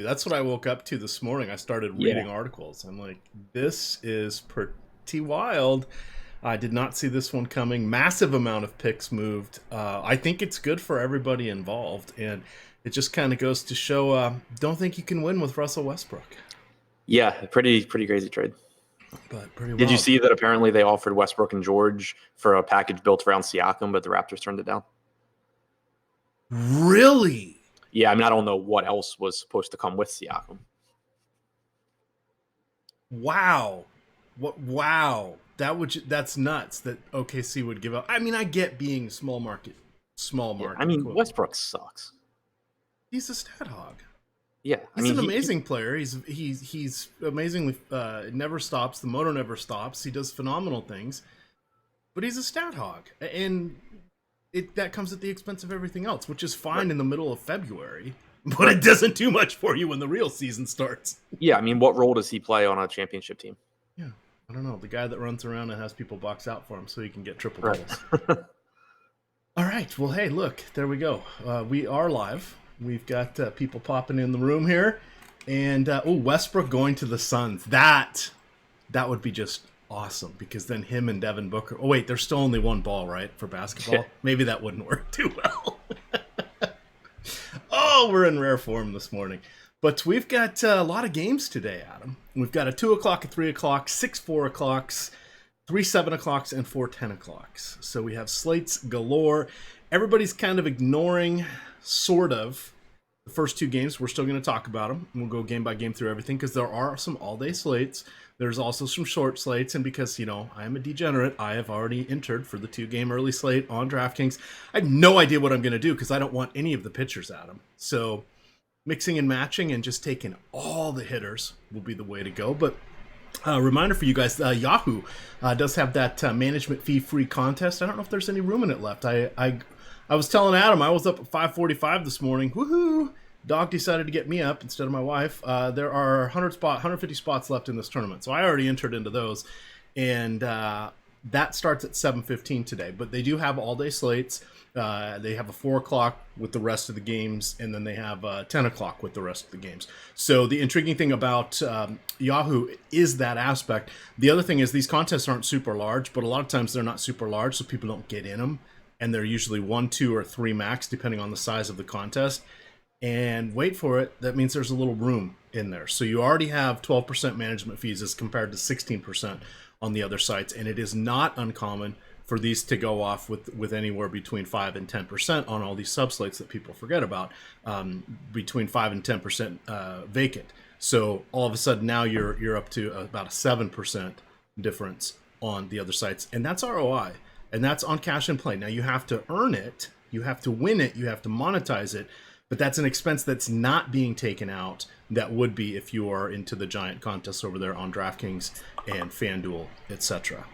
That's what I woke up to this morning. I started Yeah. reading articles. I'm like, this is pretty wild. I did not see this one coming. Massive amount of picks moved. I think it's good for everybody involved, and it just kind of goes to show. Don't think you can win with Russell Westbrook, Yeah, pretty crazy trade. but pretty Did you wild. see that apparently they offered Westbrook and George for a package built around Siakam, but the Raptors turned it down? Really? Yeah, I mean, I don't know what else was supposed to come with Siakam. Wow. What? Wow. That's nuts. That OKC would give up. I mean, I get being small Yeah, I market, mean, quote. Westbrook sucks. He's a stat hog. Yeah, I He's mean, an he amazing player. He's amazingly never stops. The motor never stops. He does phenomenal things, but he's a stat hog, and that comes at the expense of everything else, which is fine right, in the middle of February, but right. it doesn't do much for you when the real season starts. Yeah, I mean, what role does he play on a championship team? Yeah, I don't know, the guy that runs around and has people box out for him so he can get triple Right. doubles. All right, well, hey, look, there we go. We are live. We've got people popping in the room here, and Westbrook going to the Suns. That would be just awesome because then him and Devin Booker. Oh wait, there's still only one ball, right, for Yeah. basketball? Maybe that wouldn't work too well. Oh, we're in rare form this morning. But we've got a lot of games today, Adam. We've got a 2 o'clock, a 3 o'clock, 6 4 o'clocks, 3 7 o'clocks, and 4 10 o'clocks. So we have slates galore. Everybody's kind of ignoring, sort of, the first two games. We're still going to talk about them. We'll go game by game through everything because there are some all-day slates. There's also some short slates, and because, I am a degenerate, I have already entered for the 2-game early slate on DraftKings. I have no idea what I'm going to do because I don't want any of the pitchers, Adam. So mixing and matching and just taking all the hitters will be the way to go. But reminder for you guys, Yahoo does have that management fee free contest. I don't know if there's any room in it left. I was telling Adam I was up at 5:45 this morning. Woohoo! Dog decided to get me up instead of my wife. There are 150 spots left in this tournament, so I already entered into those, and that starts at 7:15 today. But they do have all day slates. They have a 4 o'clock with the rest of the games, and then they have 10 o'clock with the rest of the games. So the intriguing thing about Yahoo is that aspect. The other thing is these contests aren't super large, but a lot of times they're not super large, so people don't get in them. And they're usually 1, 2, or 3 max, depending on the size of the contest. And wait for it, that means there's a little room in there. So you already have 12% management fees as compared to 16% on the other sites. And it is not uncommon for these to go off with anywhere between 5 and 10% on all these subslates that people forget about, between 5 and 10% vacant. So all of a sudden now you're up to about a 7% difference on the other sites. And that's ROI. And that's on cash and play. Now you have to earn it, you have to win it, you have to monetize it, but that's an expense that's not being taken out that would be if you are into the giant contests over there on DraftKings and FanDuel, etc.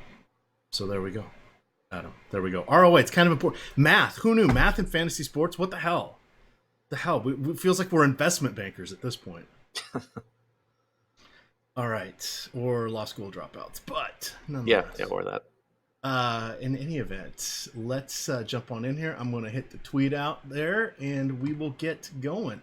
So there we go, Adam. There we go. ROI, it's kind of important. Math, who knew? Math in fantasy sports? What the hell? The hell? It feels like we're investment bankers at this point. All right, or law school dropouts, but nonetheless. Yeah, or that. In any event, let's jump on in here. I'm going to hit the tweet out there, and we will get going.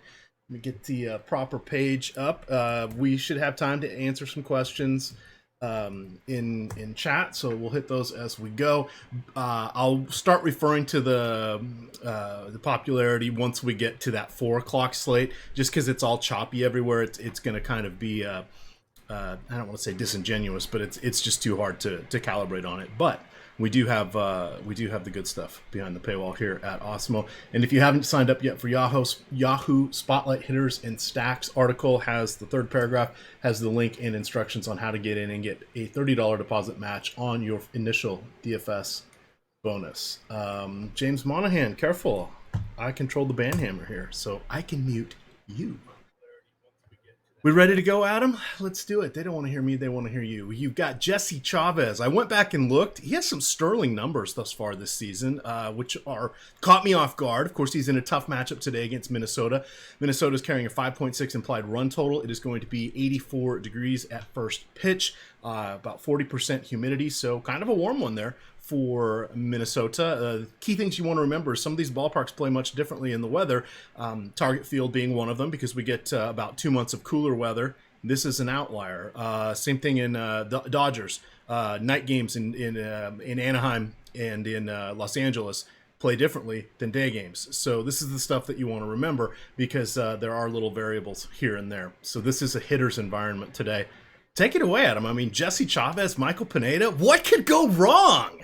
Let me get the proper page up. We should have time to answer some questions in chat, so we'll hit those as we go. I'll start referring to the popularity once we get to that 4 o'clock slate, just because it's all choppy everywhere. It's going to kind of be I don't want to say disingenuous, but it's just too hard to calibrate on it. But we do have the good stuff behind the paywall here at Osmo. And if you haven't signed up yet for Yahoo Spotlight Hitters and Stacks article, has the third paragraph, has the link and instructions on how to get in and get a $30 deposit match on your initial DFS bonus. James Monahan, careful. I control the band hammer here, so I can mute you. We ready to go, Adam? Let's do it. They don't want to hear me. They want to hear you. You've got Jesse Chavez. I went back and looked. He has some sterling numbers thus far this season, which are caught me off guard. Of course, he's in a tough matchup today against Minnesota. Minnesota's carrying a 5.6 implied run total. It is going to be 84 degrees at first pitch, about 40% humidity, so kind of a warm one there for Minnesota. Key things you want to remember is some of these ballparks play much differently in the weather. Target Field being one of them because we get about 2 months of cooler weather. This is an outlier. Same thing in the Dodgers. Night games in Anaheim and in Los Angeles play differently than day games. So this is the stuff that you want to remember because there are little variables here and there. So this is a hitter's environment today. Take it away, Adam. I mean, Jesse Chavez, Michael Pineda, what could go wrong?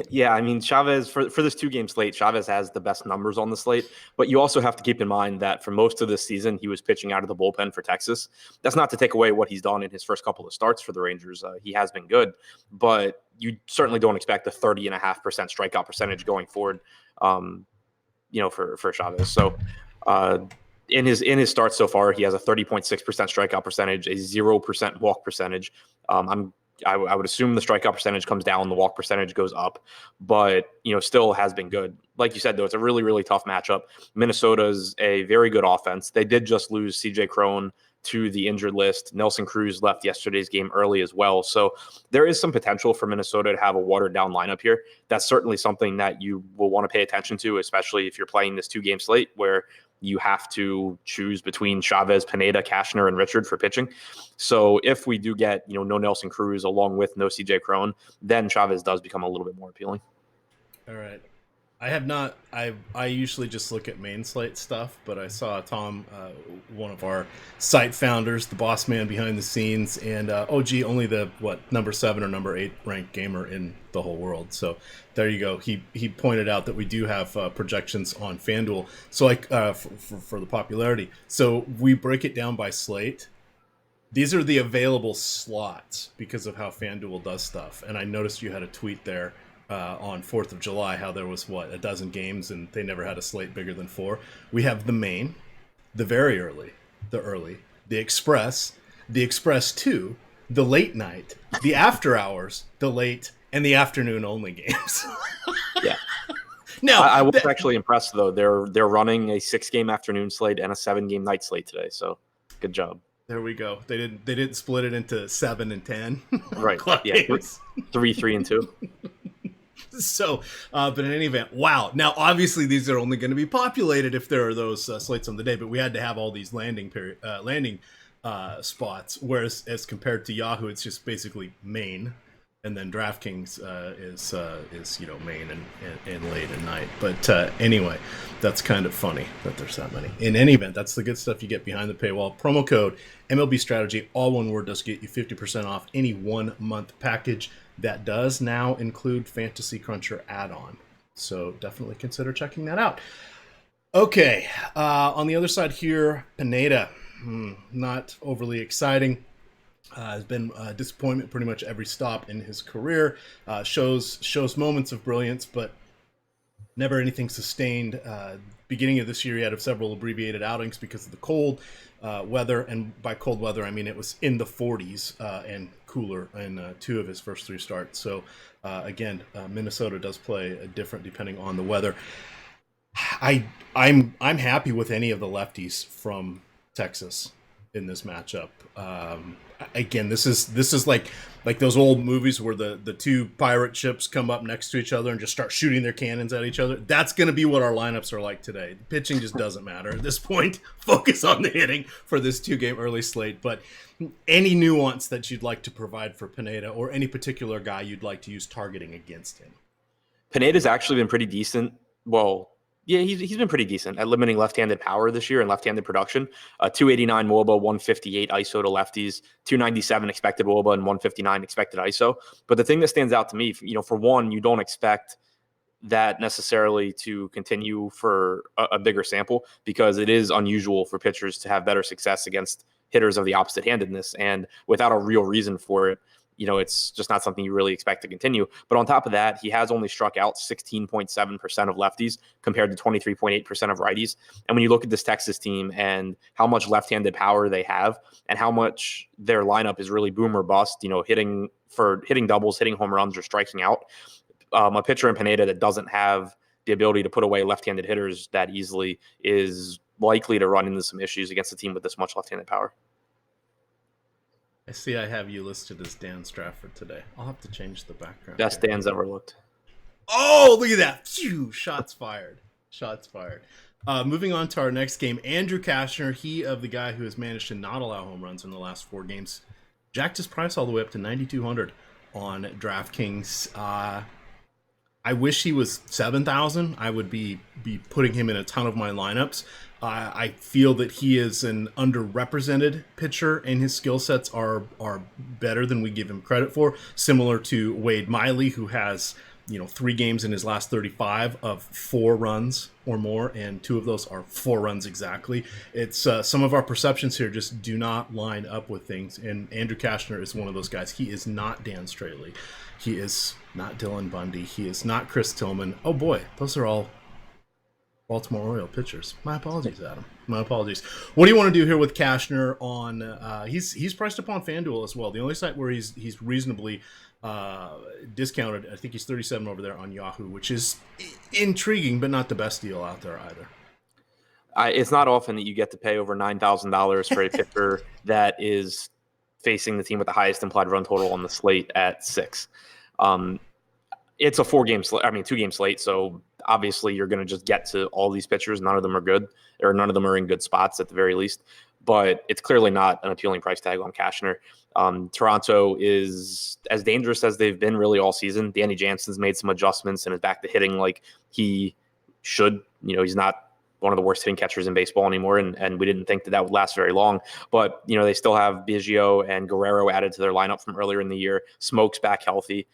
Yeah, I mean, Chavez, for this 2-game slate, Chavez has the best numbers on the slate. But you also have to keep in mind that for most of this season, he was pitching out of the bullpen for Texas. That's not to take away what he's done in his first couple of starts for the Rangers. He has been good. But you certainly don't expect a 30.5% strikeout percentage going forward, for Chavez. So in his starts so far, he has a 30.6% strikeout percentage, a 0% walk percentage. I would assume the strikeout percentage comes down, the walk percentage goes up, but still has been good. Like you said, though, it's a really, really tough matchup. Minnesota's a very good offense. They did just lose CJ Cron to the injured list. Nelson Cruz left yesterday's game early as well. So there is some potential for Minnesota to have a watered down lineup here. That's certainly something that you will want to pay attention to, especially if you're playing this 2-game slate where you have to choose between Chavez, Pineda, Cashner, and Richard for pitching. So if we do get, no Nelson Cruz along with no CJ Cron, then Chavez does become a little bit more appealing. All right. I have not. I usually just look at main slate stuff, but I saw Tom, one of our site founders, the boss man behind the scenes, and only the number 7 or number 8 ranked gamer in the whole world. So there you go. He pointed out that we do have projections on FanDuel, so for the popularity. So we break it down by slate. These are the available slots because of how FanDuel does stuff. And I noticed you had a tweet there. On 4th of July, how there was, a dozen games, and they never had a slate bigger than 4. We have the main, the very early, the Express 2, the late night, the after hours, the late, and the afternoon only games. Yeah. Now, I was actually impressed, though. They're running a 6-game afternoon slate and a 7-game night slate today, so good job. There we go. They didn't split it into 7 and 10. Right. Yeah. 3, 3, and 2. So, but in any event, wow. Now, obviously, these are only going to be populated if there are those slates on the day, but we had to have all these landing spots, whereas as compared to Yahoo, it's just basically main, and then DraftKings is main and late at night. But anyway, that's kind of funny that there's that many. In any event, that's the good stuff you get behind the paywall. Promo code MLB Strategy, all one word, does get you 50% off any 1-month package. That does now include Fantasy Cruncher add-on. So definitely consider checking that out. Okay, on the other side here, Pineda. Not overly exciting. Has been a disappointment pretty much every stop in his career. Shows moments of brilliance, but never anything sustained. Beginning of this year, he had several abbreviated outings because of the cold weather, and by cold weather, I mean it was in the 40s and cooler in 2 of his first 3 starts. So again, Minnesota does play different depending on the weather. I'm happy with any of the lefties from Texas in this matchup. Again, this is like those old movies where the 2 pirate ships come up next to each other and just start shooting their cannons at each other. That's going to be what our lineups are like today. The pitching just doesn't matter at this point. Focus on the hitting for this 2-game early slate. But any nuance that you'd like to provide for Pineda, or any particular guy you'd like to use targeting against him? Pineda's actually been pretty decent. Well, yeah, he's been pretty decent at limiting left-handed power this year and left-handed production. 289 WOBA, 158 ISO to lefties, 297 expected WOBA, and 159 expected ISO. But the thing that stands out to me, for one, you don't expect that necessarily to continue for a bigger sample, because it is unusual for pitchers to have better success against hitters of the opposite handedness, and without a real reason for it. It's just not something you really expect to continue. But on top of that, he has only struck out 16.7% of lefties compared to 23.8% of righties. And when you look at this Texas team and how much left-handed power they have and how much their lineup is really boom or bust, hitting doubles, hitting home runs, or striking out, a pitcher in Pineda that doesn't have the ability to put away left-handed hitters that easily is likely to run into some issues against a team with this much left-handed power. I see I have you listed as Dan Strafford today. I'll have to change the background. Best here. Dan's ever looked. Oh, look at that. Phew, shots fired. Shots fired. Moving on to our next game, Andrew Cashner, he of the guy who has managed to not allow home runs in the last 4 games, jacked his price all the way up to 9,200 on DraftKings. I wish he was 7,000. I would be putting him in a ton of my lineups. I feel that he is an underrepresented pitcher, and his skill sets are better than we give him credit for. Similar to Wade Miley, who has 3 games in his last 35 of 4 runs or more, and 2 of those are 4 runs exactly. It's some of our perceptions here just do not line up with things, and Andrew Cashner is one of those guys. He is not Dan Straley. He is not Dylan Bundy. He is not Chris Tillman. Oh boy, those are all Baltimore Oriole pitchers. My apologies, Adam. My apologies. What do you want to do here with Cashner on? He's priced upon FanDuel as well. The only site where he's reasonably discounted. I think he's 37 over there on Yahoo, which is intriguing, but not the best deal out there either. It's not often that you get to pay over $9,000 for a pitcher that is facing the team with the highest implied run total on the slate at 6. It's a 4-game slate. 2-game slate. So obviously you're going to just get to all these pitchers. None of them are good, or none of them are in good spots at the very least. But it's clearly not an appealing price tag on Cashner. Toronto is as dangerous as they've been really all season. Danny Jansen's made some adjustments and is back to hitting like he should. He's not one of the worst hitting catchers in baseball anymore, and we didn't think that would last very long. But, they still have Biggio and Guerrero added to their lineup from earlier in the year. Smoke's back healthy.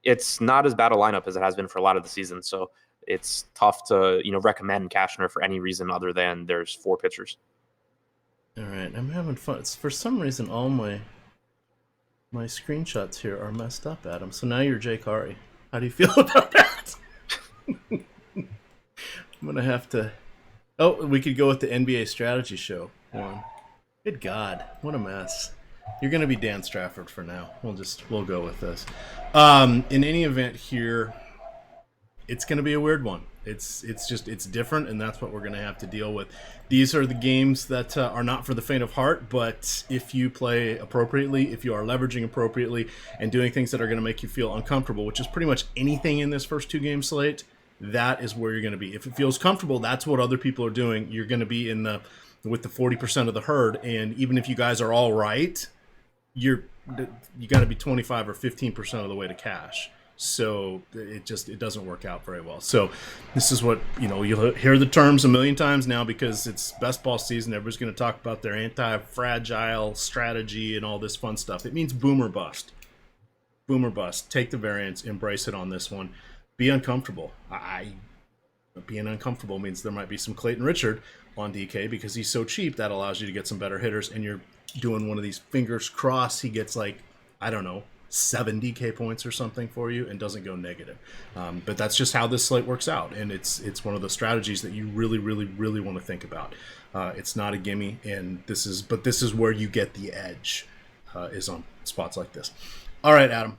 It's not as bad a lineup as it has been for a lot of the season, so it's tough to, recommend Cashner for any reason other than there's 4 pitchers. All right, I'm having fun. For some reason, all my screenshots here are messed up, Adam. So now you're Jake Ari. How do you feel about that? I'm going to have to... Oh, we could go with the NBA strategy show one. Good God, what a mess. You're going to be Dan Strafford for now. We'll go with this. In any event here, it's going to be a weird one. It's different, and that's what we're going to have to deal with. These are the games that are not for the faint of heart, but if you play appropriately, if you are leveraging appropriately, and doing things that are going to make you feel uncomfortable, which is pretty much anything in this first 2-game slate, that is where you're going to be. If it feels comfortable, that's what other people are doing. You're going to be with the 40% of the herd, and even if you guys are all right, you got to be 25 or 15% of the way to cash. So it doesn't work out very well. So this is what, you'll hear the terms a million times now because it's best ball season. Everybody's going to talk about their anti-fragile strategy and all this fun stuff. It means boom or bust. Boom or bust. Take the variance, embrace it on this one. Be uncomfortable. Being uncomfortable means there might be some Clayton Richard on DK because he's so cheap that allows you to get some better hitters, and you're doing one of these fingers crossed he gets 7 DK points or something for you and doesn't go negative. But that's just how this slate works out, and it's one of the strategies that you really, really, really want to think about. It's not a gimme, and this is where you get the edge, is on spots like this. All right, Adam.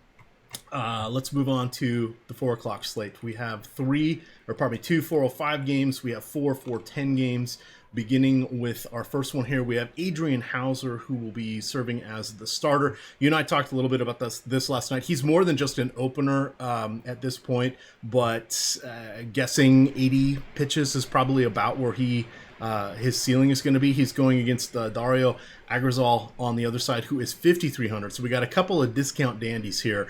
Let's move on to the 4 o'clock slate. We have 2 405 games. We have 4 410 games. Beginning with our first one here, we have Adrian Hauser, who will be serving as the starter. You and I talked a little bit about this last night. He's more than just an opener at this point, but guessing 80 pitches is probably about where his ceiling is going to be. He's going against Dario Agrazal on the other side, who is 5,300. So we got a couple of discount dandies here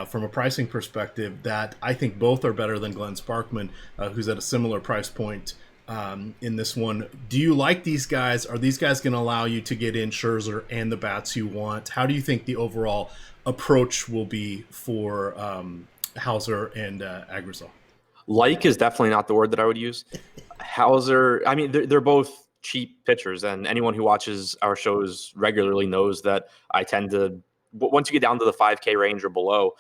from a pricing perspective that I think both are better than Glenn Sparkman, who's at a similar price point in this one. Do you like these guys? Are these guys going to allow you to get in Scherzer and the bats you want? How do you think the overall approach will be for Hauser and Agrazal? Like is definitely not the word that I would use. Hauser, they're both cheap pitchers, and anyone who watches our shows regularly knows that I tend to, once you get down to the 5K range or below,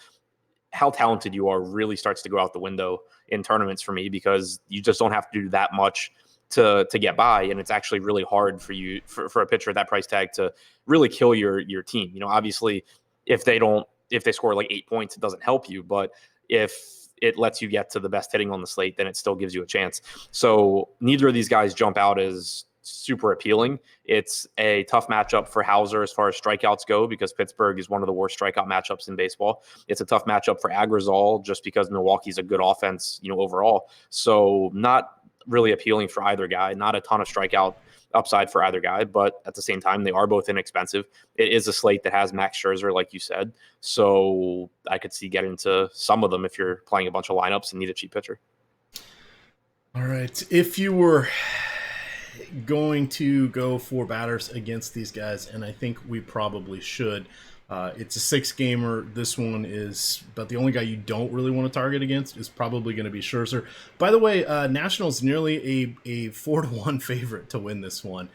how talented you are really starts to go out the window in tournaments for me, because you just don't have to do that much to get by, and it's actually really hard for you for a pitcher at that price tag to really kill your team. Obviously, if they score like 8 points, it doesn't help you, but if it lets you get to the best hitting on the slate, then it still gives you a chance. So neither of these guys jump out as super appealing. It's a tough matchup for Hauser as far as strikeouts go, because Pittsburgh is one of the worst strikeout matchups in baseball. It's a tough matchup for Agrizal just because Milwaukee's a good offense, overall. So not really appealing for either guy. Not a ton of strikeout upside for either guy, but at the same time, they are both inexpensive. It is a slate that has Max Scherzer, like you said. So I could see getting to some of them if you're playing a bunch of lineups and need a cheap pitcher. All right. If you were going to go for batters against these guys, and I think we probably should, it's a 6-gamer. This one is about the only guy you don't really want to target against is probably going to be Scherzer. By the way, Nationals nearly a 4-1 favorite to win this one.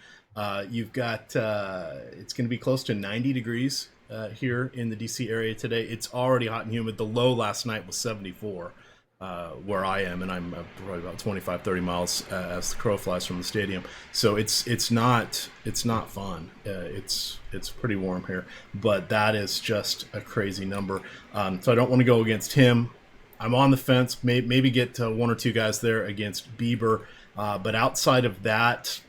You've got it's going to be close to 90 degrees here in the DC area today. It's already hot and humid. The low last night was 74. Where I am, and I'm probably about 25-30 miles as the crow flies from the stadium. So it's not fun. It's pretty warm here, but that is just a crazy number. So I don't want to go against him. I'm on the fence. Maybe get one or two guys there against Bieber, but outside of that,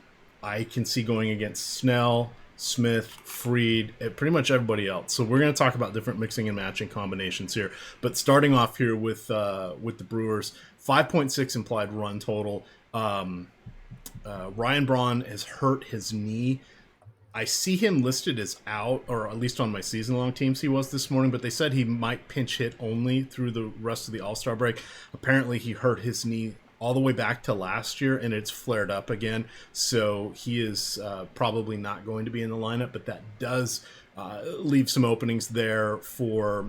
I can see going against Snell, Smith, Fried, pretty much everybody else. So we're going to talk about different mixing and matching combinations here. But starting off here with the Brewers, 5.6 implied run total. Ryan Braun has hurt his knee. I see him listed as out, or at least on my season-long teams he was this morning, but they said he might pinch hit only through the rest of the All-Star break. Apparently he hurt his knee all the way back to last year, and it's flared up again. So he is probably not going to be in the lineup, but that does leave some openings there for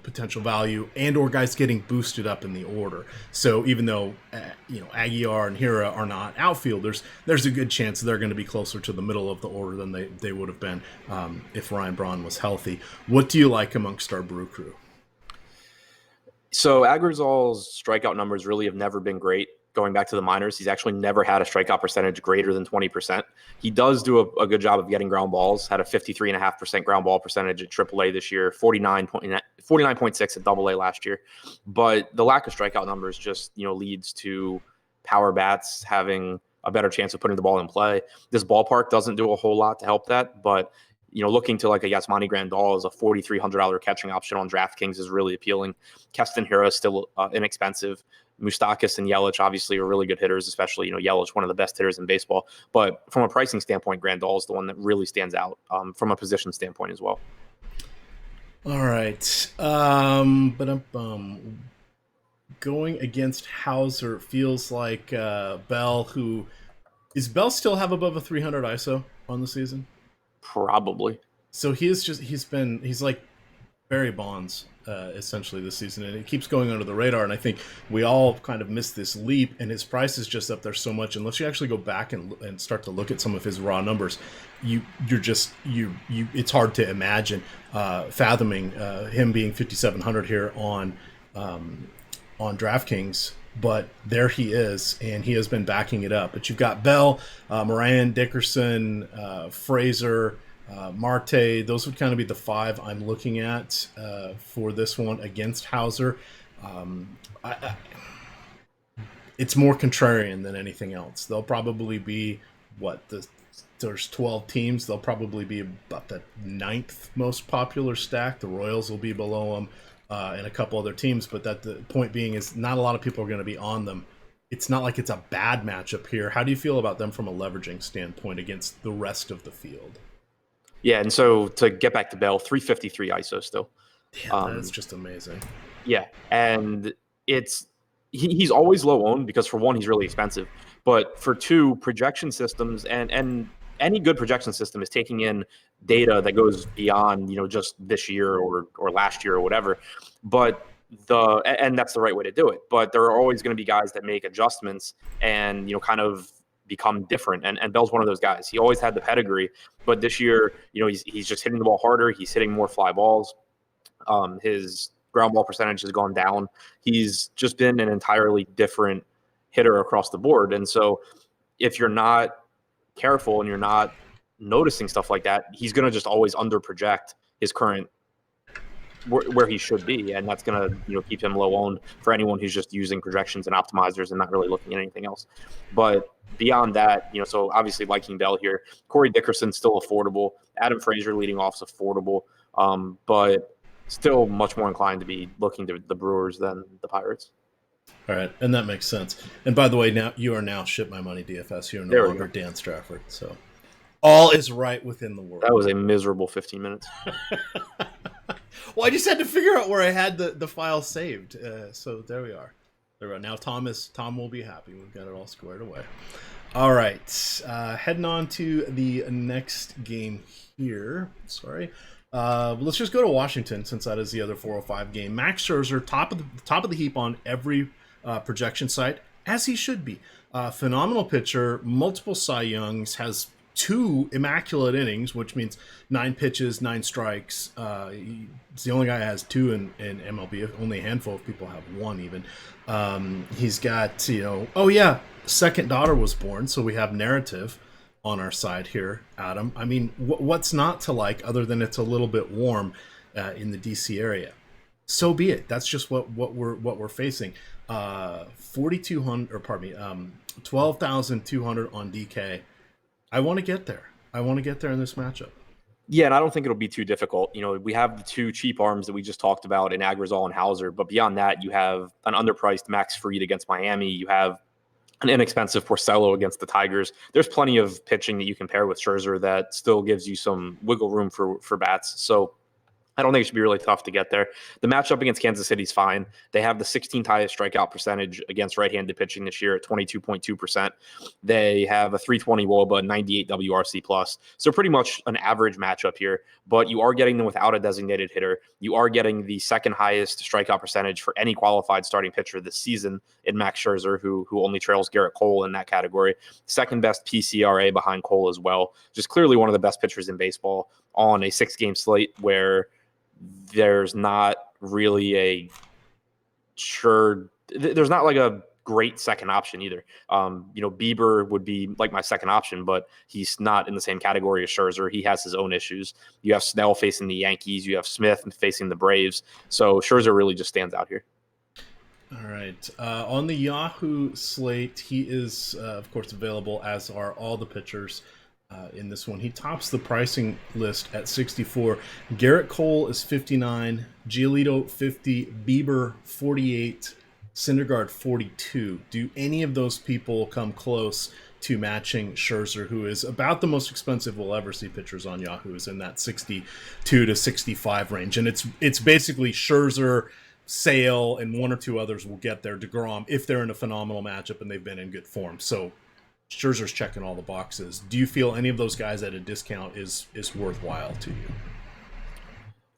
potential value and or guys getting boosted up in the order. So even though Aguilar and Hira are not outfielders, there's a good chance they're going to be closer to the middle of the order than they would have been if Ryan Braun was healthy. What do you like amongst our Brew Crew? So Agrizal's strikeout numbers really have never been great. Going back to the minors, he's actually never had a strikeout percentage greater than 20%. He does do a good job of getting ground balls, had a 53.5% ground ball percentage at AAA this year, 49.6 at AA last year. But the lack of strikeout numbers just, leads to power bats having a better chance of putting the ball in play. This ballpark doesn't do a whole lot to help that, but looking to like a Yasmani Grandal as a $4,300 catching option on DraftKings is really appealing. Keston Hiura is still inexpensive. Moustakas and Yelich obviously are really good hitters, especially, Yelich, one of the best hitters in baseball. But from a pricing standpoint, Grandal is the one that really stands out from a position standpoint as well. All right. Going against Hauser feels like Bell, does Bell still have above a 300 ISO on the season? Probably. So he's like Barry Bonds essentially this season, and it keeps going under the radar. And I think we all kind of missed this leap, and his price is just up there so much. Unless you actually go back and start to look at some of his raw numbers, it's hard to imagine fathoming him being 5,700 here on DraftKings. But there he is, and he has been backing it up. But you've got Bell, Moran, Dickerson, Fraser, Marte. Those would kind of be the five I'm looking at for this one against Hauser. It's more contrarian than anything else. They'll probably be, there's 12 teams. They'll probably be about the 9th most popular stack. The Royals will be below them. And a couple other teams, but the point being is not a lot of people are going to be on them. It's not like it's a bad matchup here. How do you feel about them from a leveraging standpoint against the rest of the field? Yeah, and so to get back to Bell, 353 ISO still. Yeah, that's just amazing. Yeah, and he's always low owned because for one, he's really expensive, but for two, projection systems and any good projection system is taking in data that goes beyond, just this year or last year or whatever. But and that's the right way to do it. But there are always going to be guys that make adjustments and, kind of become different. And Bell's one of those guys. He always had the pedigree, but this year, he's just hitting the ball harder. He's hitting more fly balls. His ground ball percentage has gone down. He's just been an entirely different hitter across the board. And so if you're not careful and you're not noticing stuff like that, he's going to just always under project his current where he should be, and that's going to keep him low owned for anyone who's just using projections and optimizers and not really looking at anything else. But beyond that, so obviously liking Bell here. Corey Dickerson's still affordable. Adam Frazier leading off is affordable, but still much more inclined to be looking to the Brewers than the Pirates. All right, and that makes sense. And by the way, now you are now Ship My Money DFS. You're no longer Dan Strafford, so all is right within the world. That was a miserable 15 minutes. Well, I just had to figure out where I had the file saved. So there we are. Now Tom will be happy. We've got it all squared away. All right, heading on to the next game here. Sorry. Let's just go to Washington since that is the other 405 game. Max Scherzer, top of the heap on every projection site, as he should be. Phenomenal pitcher, multiple Cy Youngs, has 2 immaculate innings, which means 9 pitches, 9 strikes. He's the only guy who has 2 in MLB. Only a handful of people have 1 even. He's got, second daughter was born, so we have narrative on our side here, Adam. I mean, what's not to like other than it's a little bit warm in the DC area? So be it. That's just what we're facing. 12,200 on DK. I want to get there. In this matchup. Yeah, and I don't think it'll be too difficult. We have the 2 cheap arms that we just talked about in Agrizal and Hauser, but beyond that, you have an underpriced Max Fried against Miami. You have an inexpensive Porcello against the Tigers. There's plenty of pitching that you can pair with Scherzer that still gives you some wiggle room for bats. So I don't think it should be really tough to get there. The matchup against Kansas City is fine. They have the 16th highest strikeout percentage against right-handed pitching this year at 22.2%. They have a 320 WOBA, 98 WRC plus. So pretty much an average matchup here, but you are getting them without a designated hitter. You are getting the second highest strikeout percentage for any qualified starting pitcher this season in Max Scherzer, who only trails Garrett Cole in that category. Second best PCRA behind Cole as well. Just clearly one of the best pitchers in baseball on a 6-game slate where there's not really there's not like a great second option either. Bieber would be like my second option, but he's not in the same category as Scherzer. He has his own issues. You have Snell facing the Yankees. You have Smith facing the Braves. So Scherzer really just stands out here. All right. On the Yahoo slate, he is, of course, available, as are all the pitchers. In this one, he tops the pricing list at 64. Garrett Cole is 59, Giolito 50, Bieber 48, Syndergaard 42. Do any of those people come close to matching Scherzer, who is about the most expensive we'll ever see pitchers on Yahoo, is in that 62 to 65 range, and it's basically Scherzer, Sale, and 1 or 2 others will get there. DeGrom, if they're in a phenomenal matchup and they've been in good form. So Scherzer's checking all the boxes. Do you feel any of those guys at a discount is worthwhile to you?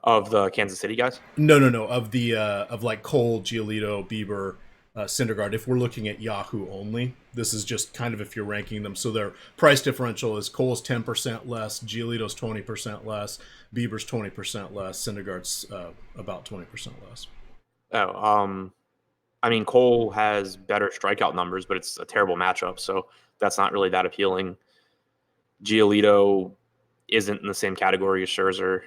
Of the Kansas City guys? No. Of the of like Cole, Giolito, Bieber, Syndergaard. If we're looking at Yahoo only, this is just kind of if you're ranking them. So their price differential is Cole's 10% less, Giolito's 20% less, Bieber's 20% less, Syndergaard's about 20% less. Cole has better strikeout numbers, but it's a terrible matchup, so that's not really that appealing. Giolito isn't in the same category as Scherzer.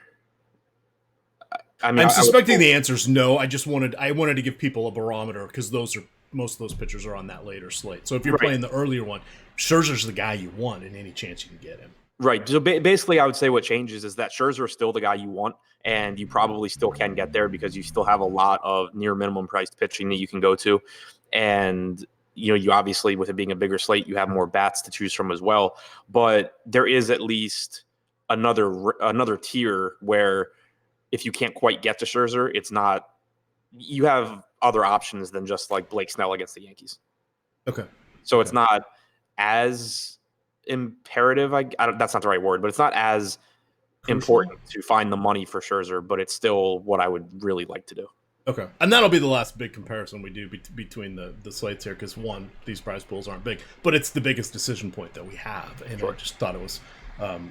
I'm suspecting the answer is no. I wanted to give people a barometer because most of those pitchers are on that later slate. So if you're playing the earlier one, Scherzer's the guy you want in any chance you can get him. Right. So basically, I would say what changes is that Scherzer is still the guy you want, and you probably still can get there because you still have a lot of near minimum priced pitching that you can go to. And, you obviously, with it being a bigger slate, you have more bats to choose from as well. But there is at least another tier where if you can't quite get to Scherzer, it's not – you have other options than just like Blake Snell against the Yankees. Okay. So it's not as – imperative, that's not the right word, but it's not as important to find the money for Scherzer, but it's still what I would really like to do. Okay. And that'll be the last big comparison we do between the slates here, because one, these prize pools aren't big, but it's the biggest decision point that we have, and I just thought it was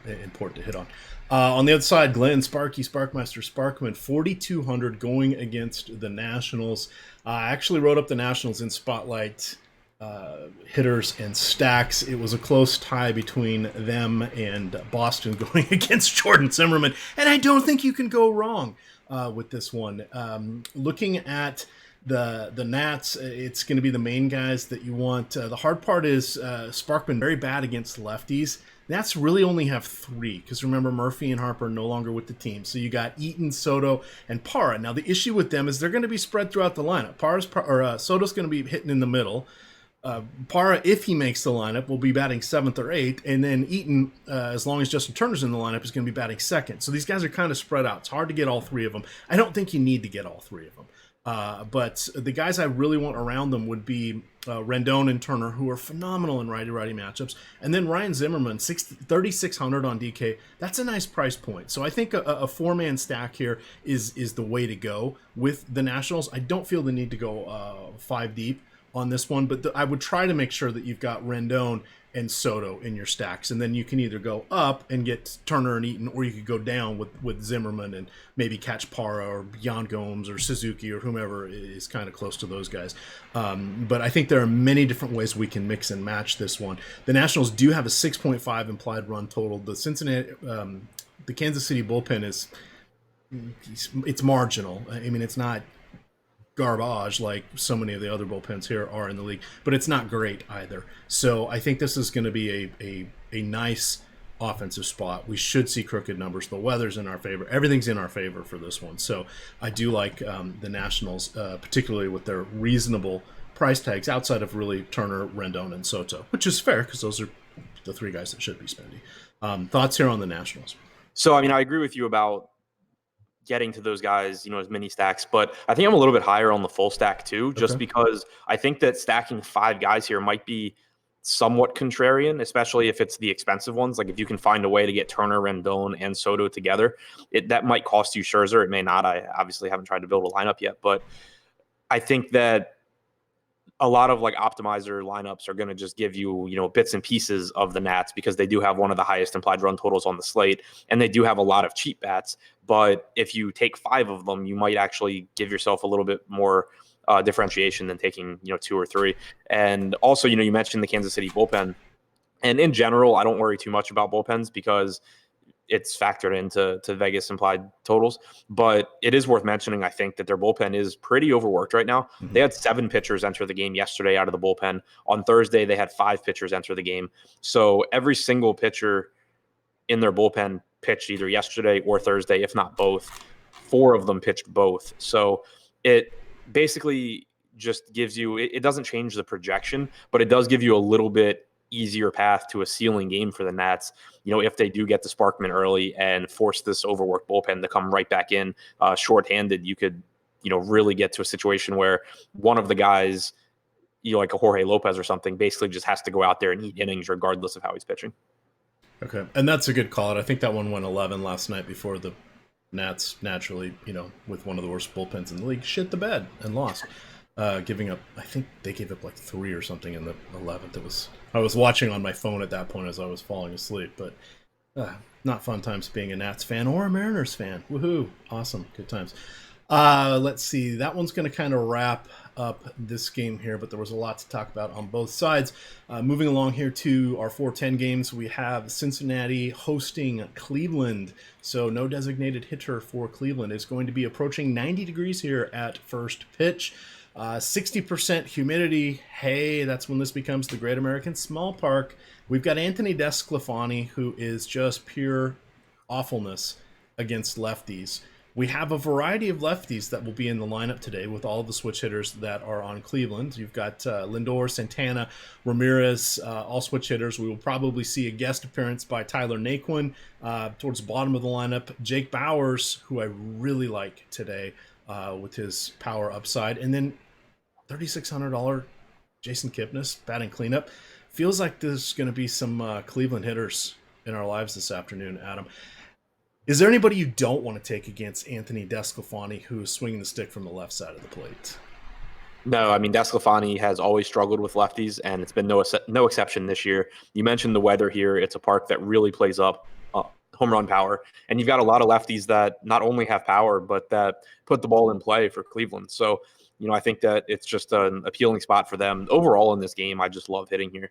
important to hit on. On the other side, Glenn Sparkmeister Sparkman, 4,200 going against the Nationals. I actually wrote up the Nationals in Spotlight hitters and stacks. It was a close tie between them and Boston going against Jordan Zimmermann, and I don't think you can go wrong with this one. Looking at the Nats, it's going to be the main guys that you want. The hard part is Sparkman very bad against lefties. Nats really only have 3 because remember Murphy and Harper are no longer with the team. So you got Eaton, Soto, and Parra. Now the issue with them is they're going to be spread throughout the lineup. Soto's going to be hitting in the middle. Parra, if he makes the lineup, will be batting 7th or 8th, and then Eaton, as long as Justin Turner's in the lineup, is going to be batting 2nd. So these guys are kind of spread out. It's hard to get all 3 of them. I don't think you need to get all 3 of them. But the guys I really want around them would be Rendon and Turner, who are phenomenal in righty-righty matchups. And then Ryan Zimmerman, 3,600 on DK. That's a nice price point. So I think a 4-man stack here is the way to go with the Nationals. I don't feel the need to go 5 deep on this one, but I would try to make sure that you've got Rendon and Soto in your stacks, and then you can either go up and get Turner and Eaton, or you could go down with Zimmerman and maybe catch Parra or Yan Gomes or Suzuki or whomever is kind of close to those guys. But I think there are many different ways we can mix and match this one. The Nationals do have a 6.5 implied run total. The Kansas City bullpen it's marginal. I mean, it's not garbage like so many of the other bullpens here are in the league, but it's not great either. So I think this is going to be a nice offensive spot. We should see crooked numbers. The weather's in our favor. Everything's in our favor for this one. So I do like the Nationals, particularly with their reasonable price tags outside of really Turner, Rendon, and Soto, which is fair because those are the 3 guys that should be spendy. Thoughts here on the Nationals? So, I mean, I agree with you about getting to those guys, as many stacks, but I think I'm a little bit higher on the full stack too, just because I think that stacking 5 guys here might be somewhat contrarian, especially if it's the expensive ones. Like if you can find a way to get Turner, Rendon, and Soto together, that might cost you Scherzer. It may not. I obviously haven't tried to build a lineup yet, but I think that a lot of like optimizer lineups are going to just give you, bits and pieces of the Nats because they do have one of the highest implied run totals on the slate, and they do have a lot of cheap bats. But if you take 5 of them, you might actually give yourself a little bit more differentiation than taking, 2 or 3. And also, you mentioned the Kansas City bullpen, and in general, I don't worry too much about bullpens because it's factored into Vegas implied totals. But it is worth mentioning, I think, that their bullpen is pretty overworked right now. Mm-hmm. They had 7 pitchers enter the game yesterday out of the bullpen. On Thursday, they had 5 pitchers enter the game. So every single pitcher in their bullpen pitched either yesterday or Thursday, if not both. 4 of them pitched both. So it basically just gives you, it doesn't change the projection, but it does give you a little bit easier path to a ceiling game for the Nats, if they do get the Sparkman early and force this overworked bullpen to come right back in shorthanded. You could, really get to a situation where one of the guys, like a Jorge Lopez or something, basically just has to go out there and eat innings regardless of how he's pitching. Okay, and that's a good call. I think that one went 11 last night before the Nats naturally, with one of the worst bullpens in the league, shit the bed and lost. Giving up, I think they gave up like 3 or something in the 11th. I was watching on my phone at that point as I was falling asleep, but not fun times being a Nats fan or a Mariners fan. Woohoo! Awesome, good times. Let's see. That one's going to kind of wrap up this game here, but there was a lot to talk about on both sides. Moving along here to our 4:10 games, we have Cincinnati hosting Cleveland. So no designated hitter for Cleveland. It's going to be approaching 90 degrees here at first pitch. 60% humidity. Hey, that's when this becomes the Great American Small Park. We've got Anthony Desclafani, who is just pure awfulness against lefties. We have a variety of lefties that will be in the lineup today with all of the switch hitters that are on Cleveland. You've got Lindor, Santana, Ramirez, all switch hitters. We will probably see a guest appearance by Tyler Naquin towards the bottom of the lineup. Jake Bauers, who I really like today with his power upside. And then $3,600 Jason Kipnis, batting cleanup. Feels like there's going to be some Cleveland hitters in our lives this afternoon, Adam. Is there anybody you don't want to take against Anthony Desclafani, who is swinging the stick from the left side of the plate? No, I mean, Desclafani has always struggled with lefties, and it's been no exception this year. You mentioned the weather here. It's a park that really plays up home run power, and you've got a lot of lefties that not only have power, but that put the ball in play for Cleveland. So I think that it's just an appealing spot for them. Overall in this game, I just love hitting here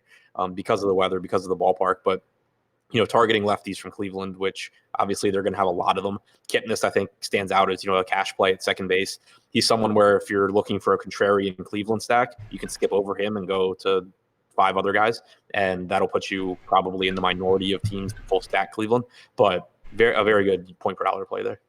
because of the weather, because of the ballpark. But targeting lefties from Cleveland, which obviously they're going to have a lot of them. Kipnis, I think, stands out as, a cash play at second base. He's someone where if you're looking for a contrarian Cleveland stack, you can skip over him and go to 5 other guys, and that'll put you probably in the minority of teams full stack Cleveland, but a very good point per dollar play there.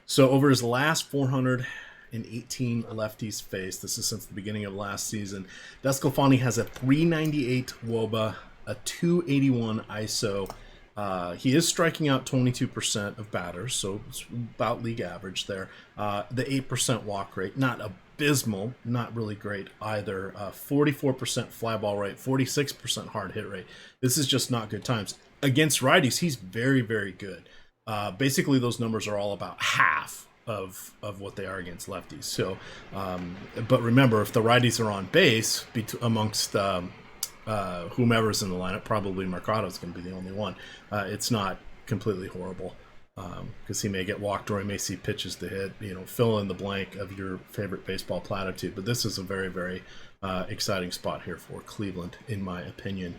So over his last 418 lefties faced, this is since the beginning of last season, Desclafani has a 398 WOBA, a 281 ISO. He is striking out 22% of batters, so it's about league average there. The 8% walk rate, not abysmal, not really great either. 44% fly ball rate, 46% hard hit rate. This is just not good times. Against righties, he's very, very good. Basically, those numbers are all about half of what they are against lefties. So, but remember, if the righties are on base amongst whomever's in the lineup, probably Mercado's going to be the only one. It's not completely horrible because he may get walked or he may see pitches to hit. Fill in the blank of your favorite baseball platitude. But this is a very, very exciting spot here for Cleveland, in my opinion.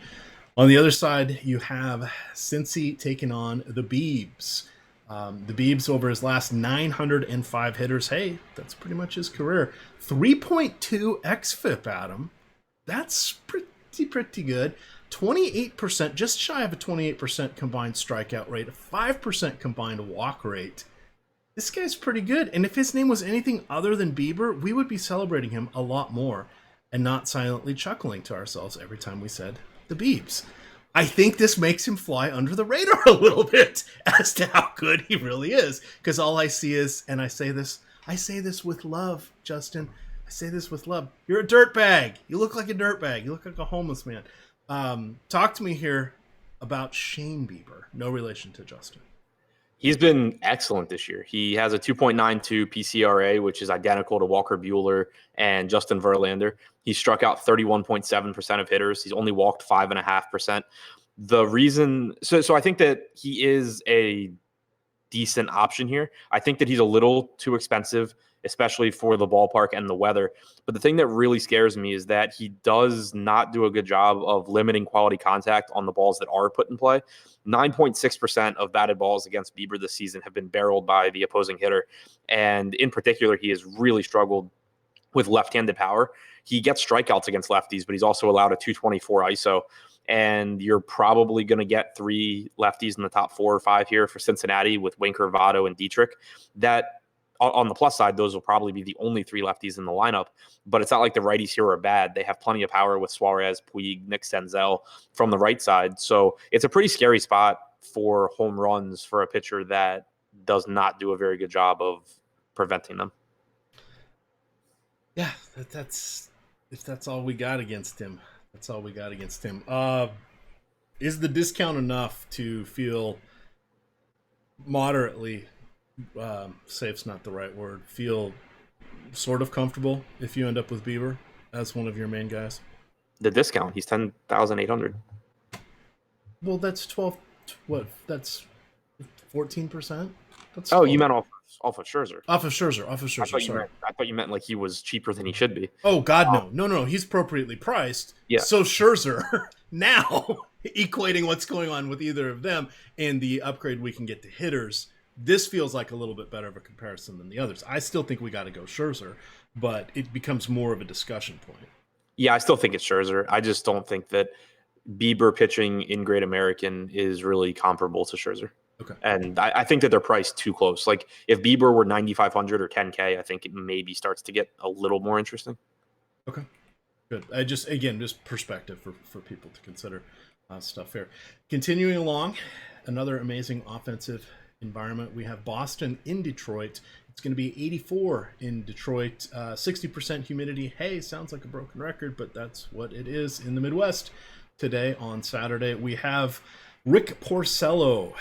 On the other side, you have Cincy taking on the Biebs. The Biebs, over his last 905 hitters, hey, that's pretty much his career. 3.2 xFIP, Adam. That's pretty good. 28%, just shy of a 28% combined strikeout rate, a 5% combined walk rate. This guy's pretty good. And if his name was anything other than Bieber, we would be celebrating him a lot more and not silently chuckling to ourselves every time we said the Biebs. I think this makes him fly under the radar a little bit as to how good he really is. Because all I see is, and I say this with love, Justin. I say this with love. You're a dirtbag. You look like a dirtbag. You look like a homeless man. Talk to me here about Shane Bieber. No relation to Justin. He's been excellent this year. He has a 2.92 PCRA, which is identical to Walker Buehler and Justin Verlander. He struck out 31.7% of hitters. He's only walked 5.5%. The reason, so I think that he is a decent option here. I think that he's a little too expensive, especially for the ballpark and the weather. But the thing that really scares me is that he does not do a good job of limiting quality contact on the balls that are put in play. 9.6% of batted balls against Bieber this season have been barreled by the opposing hitter. And in particular, he has really struggled with left-handed power. He gets strikeouts against lefties, but he's also allowed a 224 ISO. And you're probably going to get 3 lefties in the top 4 or 5 here for Cincinnati with Winker, Votto, and Dietrich. That, on the plus side, those will probably be the only 3 lefties in the lineup. But it's not like the righties here are bad. They have plenty of power with Suarez, Puig, Nick Senzel from the right side. So it's a pretty scary spot for home runs for a pitcher that does not do a very good job of preventing them. Yeah, that's if that's all we got against him. That's all we got against him. Is the discount enough to feel moderately, safe's not the right word, feel sort of comfortable if you end up with Bieber as one of your main guys? The discount, he's 10,800. Well, that's 12. What? That's 14%. Oh, you meant off of Scherzer. Off of Scherzer. I thought you meant like he was cheaper than he should be. Oh God, no. He's appropriately priced. Yeah. So Scherzer now equating what's going on with either of them and the upgrade we can get to hitters. This feels like a little bit better of a comparison than the others. I still think we got to go Scherzer, but it becomes more of a discussion point. Yeah, I still think it's Scherzer. I just don't think that Bieber pitching in Great American is really comparable to Scherzer. Okay. And I think that they're priced too close. Like if Bieber were 9,500 or 10K, I think it maybe starts to get a little more interesting. Okay. Good. Just perspective for people to consider stuff here. Continuing along, another amazing offensive environment. We have Boston in Detroit. It's going to be 84 in Detroit, 60% humidity. Hey, sounds like a broken record, but that's what it is in the Midwest today on Saturday. We have Rick Porcello,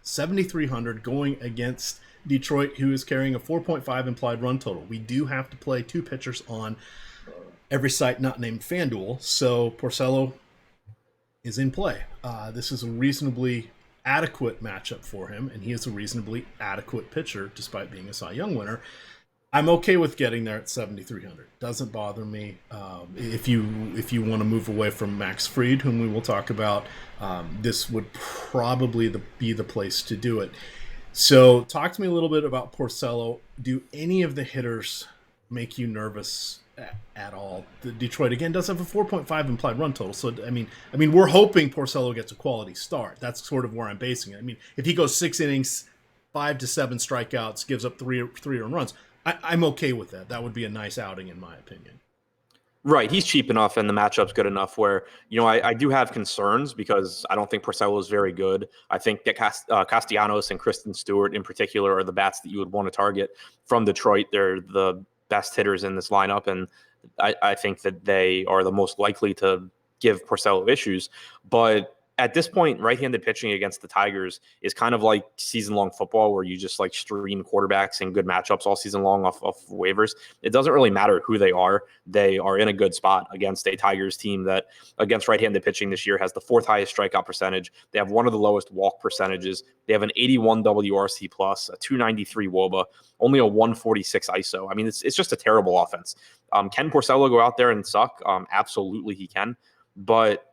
7,300 going against Detroit, who is carrying a 4.5 implied run total. We do have to play 2 pitchers on every site not named FanDuel, so Porcello is in play. This is a reasonably adequate matchup for him, and he is a reasonably adequate pitcher despite being a Cy Young winner. I'm okay with getting there at 7,300. Doesn't bother me. If you want to move away from Max Fried, whom we will talk about, this would probably be the place to do it. So, talk to me a little bit about Porcello. Do any of the hitters make you nervous at all? The Detroit again does have a 4.5 implied run total. So, I mean, we're hoping Porcello gets a quality start. That's sort of where I'm basing it. I mean, if he goes 6 innings, 5 to 7 strikeouts, gives up three earned runs, I'm okay with that. That would be a nice outing, in my opinion. Right. He's cheap enough and the matchup's good enough where, I do have concerns because I don't think Porcello is very good. I think that Castellanos and Kristen Stewart in particular are the bats that you would want to target from Detroit. They're the best hitters in this lineup, and I think that they are the most likely to give Porcello issues. But at this point, right-handed pitching against the Tigers is kind of like season-long football where you just like stream quarterbacks and good matchups all season long off waivers. It doesn't really matter who they are. They are in a good spot against a Tigers team that, against right-handed pitching this year, has the 4th highest strikeout percentage. They have one of the lowest walk percentages. They have an 81 WRC+, a 293 WOBA, only a 146 ISO. I mean, it's just a terrible offense. Can Porcello go out there and suck? Absolutely he can. But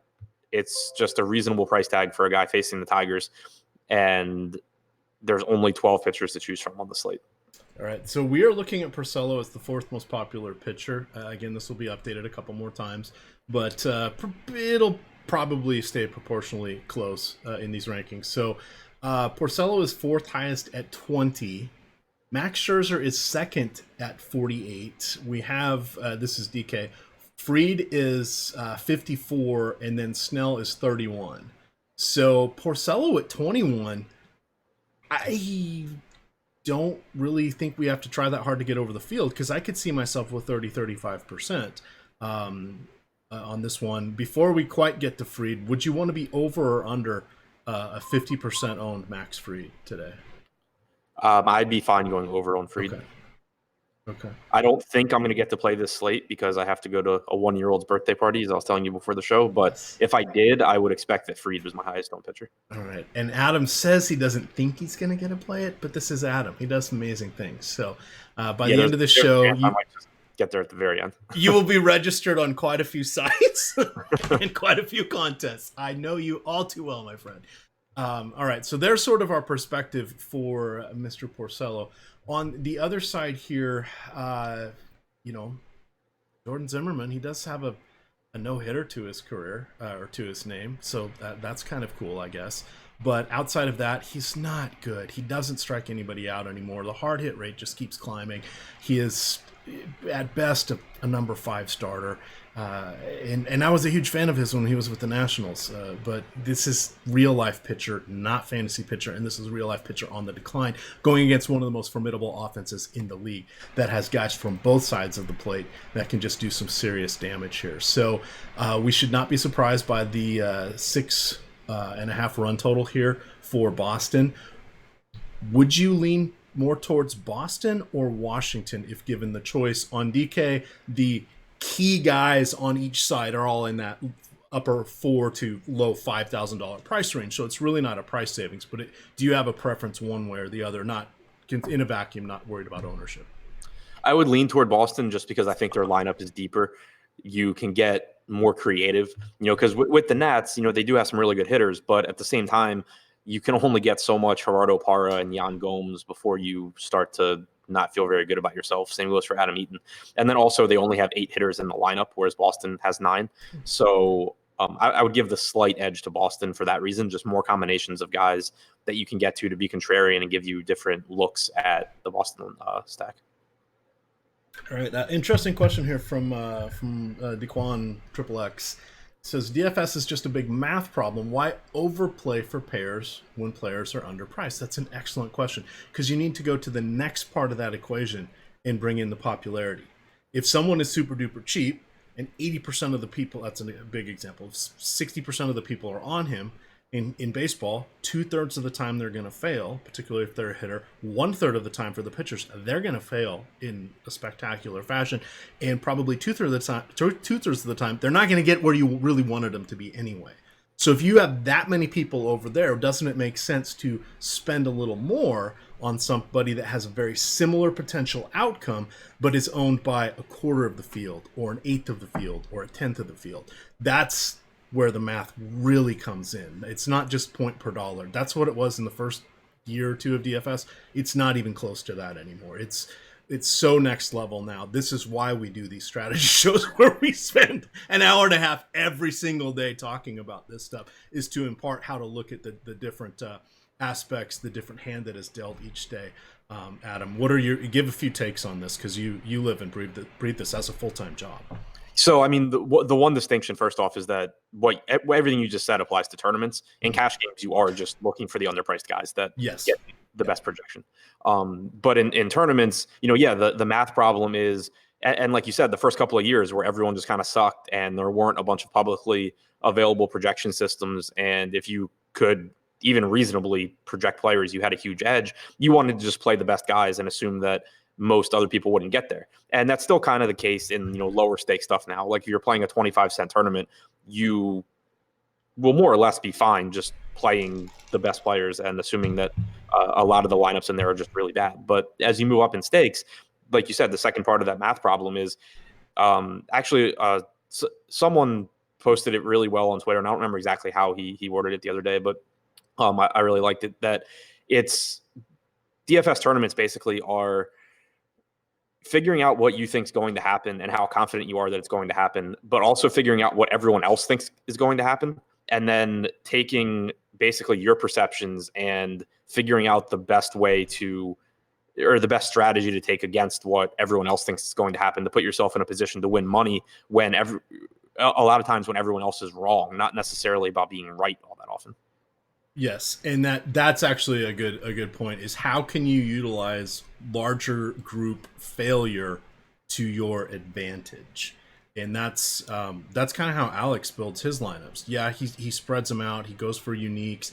it's just a reasonable price tag for a guy facing the Tigers, and there's only 12 pitchers to choose from on the slate. All right, so we are looking at Porcello as the 4th most popular pitcher. Again, this will be updated a couple more times, but it'll probably stay proportionally close in these rankings. So Porcello is 4th highest at 20. Max Scherzer is 2nd at 48. We have, this is DK, Fried is 54, and then Snell is 31. So Porcello at 21, I don't really think we have to try that hard to get over the field, because I could see myself with 35% on this one. Before we quite get to Fried, would you want to be over or under a 50% owned Max Fried today? I'd be fine going over on Fried. Okay. I don't think I'm going to get to play this slate because I have to go to a 1-year-old's birthday party, as I was telling you before the show. But if I did, I would expect that Fried was my highest owned pitcher. All right. And Adam says he doesn't think he's going to get to play it, but this is Adam. He does amazing things. So by the end of the show, I might just get there at the very end. You will be registered on quite a few sites and quite a few contests. I know you all too well, my friend. All right. So there's sort of our perspective for Mr. Porcello. On the other side here, Jordan Zimmermann, he does have a no-hitter to his career, or to his name, so that's kind of cool, I guess. But outside of that, he's not good. He doesn't strike anybody out anymore. The hard hit rate just keeps climbing. He is, at best, a number 5 starter. And I was a huge fan of his when he was with the Nationals. But this is real-life pitcher, not fantasy pitcher, and this is real-life pitcher on the decline, going against one of the most formidable offenses in the league that has guys from both sides of the plate that can just do some serious damage here. So we should not be surprised by the 6.5 run total here for Boston. Would you lean more towards Boston or Washington if given the choice? On DK, the key guys on each side are all in that upper $4,000 to low $5,000 price range, so it's really not a price savings. But do you have a preference one way or the other? Not in a vacuum, not worried about ownership. I would lean toward Boston just because I think their lineup is deeper. You can get more creative, because with the Nats, they do have some really good hitters, but at the same time, you can only get so much Gerardo Parra and Yan Gomes before you start to not feel very good about yourself. Same goes for Adam Eaton. And then also they only have 8 hitters in the lineup, whereas Boston has 9. So I would give the slight edge to Boston for that reason, just more combinations of guys that you can get to be contrarian and give you different looks at the Boston stack. All right. Interesting question here from Dequan XXX. Says DFS is just a big math problem. Why overplay for pairs when players are underpriced? That's an excellent question, because you need to go to the next part of that equation and bring in the popularity. If someone is super duper cheap and 80% of the people, that's a big example, 60% of the people are on him, in baseball, 2/3 of the time they're going to fail, particularly if they're a hitter. 1/3 of the time for the pitchers, they're going to fail in a spectacular fashion, and probably 2/3 of the time, they're not going to get where you really wanted them to be anyway. So if you have that many people over there, doesn't it make sense to spend a little more on somebody that has a very similar potential outcome, but is owned by a quarter of the field or an eighth of the field or a tenth of the field? That's where the math really comes in. It's not just point per dollar. That's what it was in the first year or two of DFS. It's not even close to that anymore. It's so next level now. This is why we do these strategy shows where we spend an hour and a half every single day talking about this stuff, is to impart how to look at the different aspects, the different hand that is dealt each day. Adam, what are give a few takes on this, because you live and breathe this as a full-time job. So, I mean, the one distinction, first off, is that everything you just said applies to tournaments. In cash games, you are just looking for the underpriced guys that yes. get the best projection. But in tournaments, the math problem is, and like you said, the first couple of years where everyone just kind of sucked and there weren't a bunch of publicly available projection systems. And if you could even reasonably project players, you had a huge edge. You wanted to just play the best guys and assume that most other people wouldn't get there. And that's still kind of the case in, lower stake stuff now. Like if you're playing a 25-cent tournament, you will more or less be fine just playing the best players and assuming that a lot of the lineups in there are just really bad. But as you move up in stakes, like you said, the second part of that math problem is someone posted it really well on Twitter, and I don't remember exactly how he worded it the other day, but I really liked it, that it's DFS tournaments basically are figuring out what you think is going to happen and how confident you are that it's going to happen, but also figuring out what everyone else thinks is going to happen, and then taking basically your perceptions and figuring out the best way to, or the best strategy to take against what everyone else thinks is going to happen, to put yourself in a position to win money when a lot of times when everyone else is wrong, not necessarily about being right all that often. Yes, and that's actually a good point, is how can you utilize larger group failure to your advantage? And that's kind of how Alex builds his lineups. Yeah, he spreads them out, he goes for uniques,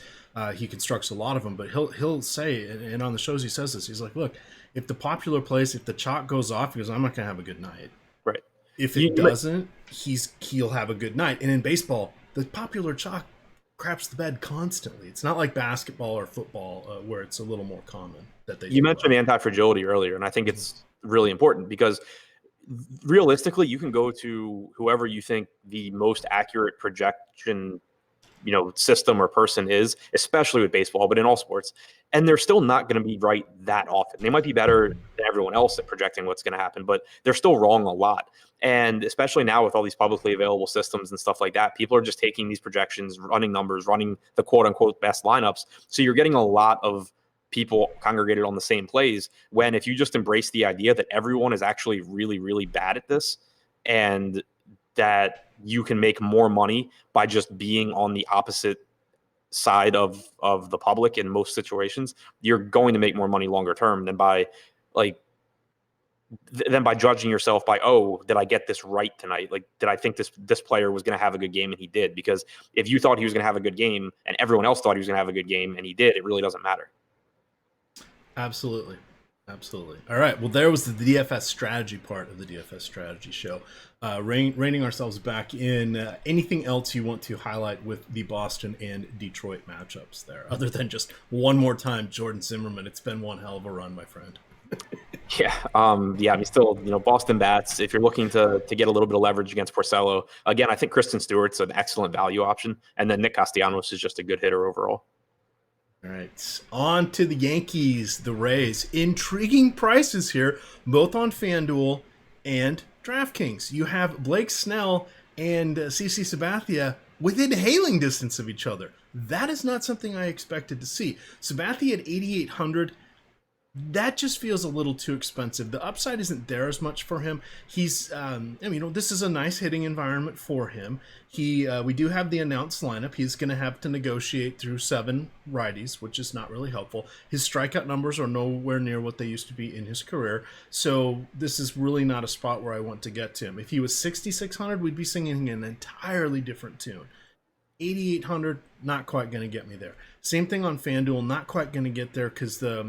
he constructs a lot of them, but he'll say, and on the shows he says this, he's like, look, if the popular plays, if the chalk goes off, he goes, I'm not gonna have a good night. Right. If it doesn't, he'll have a good night. And in baseball, the popular chalk craps the bed constantly. It's not like basketball or football where it's a little more common that they. You mentioned anti-fragility earlier, and I think it's really important because realistically, you can go to whoever you think the most accurate projection, system or person is, especially with baseball, but in all sports, and they're still not going to be right that often. They might be better than everyone else at projecting what's going to happen, but they're still wrong a lot. And especially now with all these publicly available systems and stuff like that, people are just taking these projections, running numbers, running the quote unquote best lineups. So you're getting a lot of people congregated on the same plays, when if you just embrace the idea that everyone is actually really, really bad at this, and that you can make more money by just being on the opposite side of the public in most situations, you're going to make more money longer term than by judging yourself by, oh, did I get this right tonight? Like, did I think this player was going to have a good game and he did? Because if you thought he was going to have a good game and everyone else thought he was going to have a good game and he did, it really doesn't matter. Absolutely. All right. Well, there was the DFS strategy part of the DFS strategy show. Reining ourselves back in. Anything else you want to highlight with the Boston and Detroit matchups there, other than just one more time, Jordan Zimmerman? It's been one hell of a run, my friend. Yeah. I mean, still, Boston bats, if you're looking to get a little bit of leverage against Porcello, again, I think Kristen Stewart's an excellent value option. And then Nick Castellanos is just a good hitter overall. All right, on to the Yankees, the Rays. Intriguing prices here, both on FanDuel and DraftKings. You have Blake Snell and CC Sabathia within hailing distance of each other. That is not something I expected to see. Sabathia at 8,800. That just feels a little too expensive. The upside isn't there as much for him. He's, this is a nice hitting environment for him. We do have the announced lineup. He's going to have to negotiate through 7 righties, which is not really helpful. His strikeout numbers are nowhere near what they used to be in his career. So this is really not a spot where I want to get to him. If he was 6,600, we'd be singing an entirely different tune. 8,800, not quite going to get me there. Same thing on FanDuel, not quite going to get there because the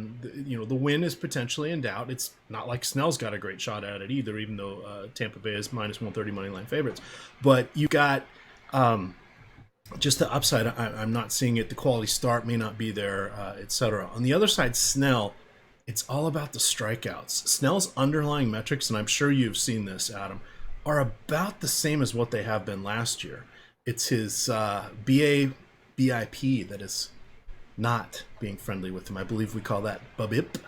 win is potentially in doubt. It's not like Snell's got a great shot at it either, even though Tampa Bay is minus 130 money line favorites. But you got just the upside, I'm not seeing it. The quality start may not be there, etc. On the other side, Snell, it's all about the strikeouts. Snell's underlying metrics, and I'm sure you've seen this, Adam, are about the same as what they have been last year. It's his BIP that is not being friendly with him. I believe we call that BABIP.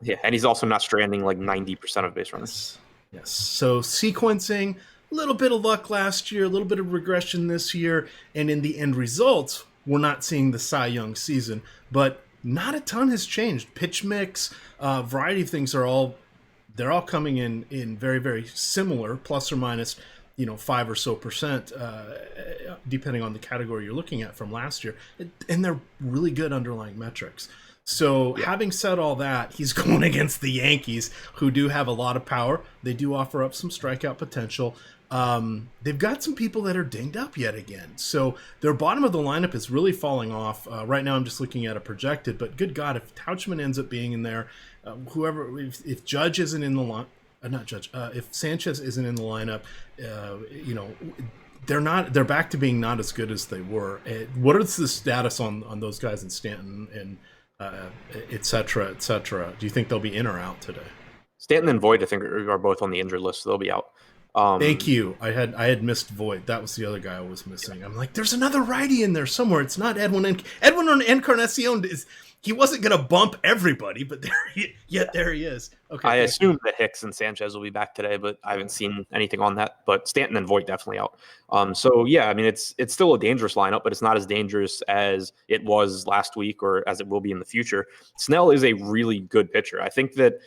Yeah, and he's also not stranding like 90% of base runners. Yes. So sequencing, a little bit of luck last year, a little bit of regression this year, and in the end results, we're not seeing the Cy Young season, but not a ton has changed. Pitch mix, variety of things they're all coming in very, very similar, plus or minus, 5 or so percent, depending on the category you're looking at from last year. And they're really good underlying metrics. So having said all that, he's going against the Yankees, who do have a lot of power. They do offer up some strikeout potential. They've got some people that are dinged up yet again. So their bottom of the lineup is really falling off. Right now I'm just looking at a projected, but good God, if Tauchman ends up being in there, if Judge isn't in the line, not Judge, if Sanchez isn't in the lineup, they're back to being not as good as they were. What is the status on those guys in Stanton and et cetera, et cetera? Do you think they'll be in or out today? Stanton and Voit, I think, are both on the injured list, so they'll be out. Thank you. I had missed Voit. That was the other guy I was missing. I'm like, there's another righty in there somewhere. It's not Edwin Encarnacion. He wasn't going to bump everybody, but there he is. Okay. I assume that Hicks and Sanchez will be back today, but I haven't seen anything on that. But Stanton and Voit definitely out. So yeah, I mean, it's still a dangerous lineup, but it's not as dangerous as it was last week or as it will be in the future. Snell is a really good pitcher. I think that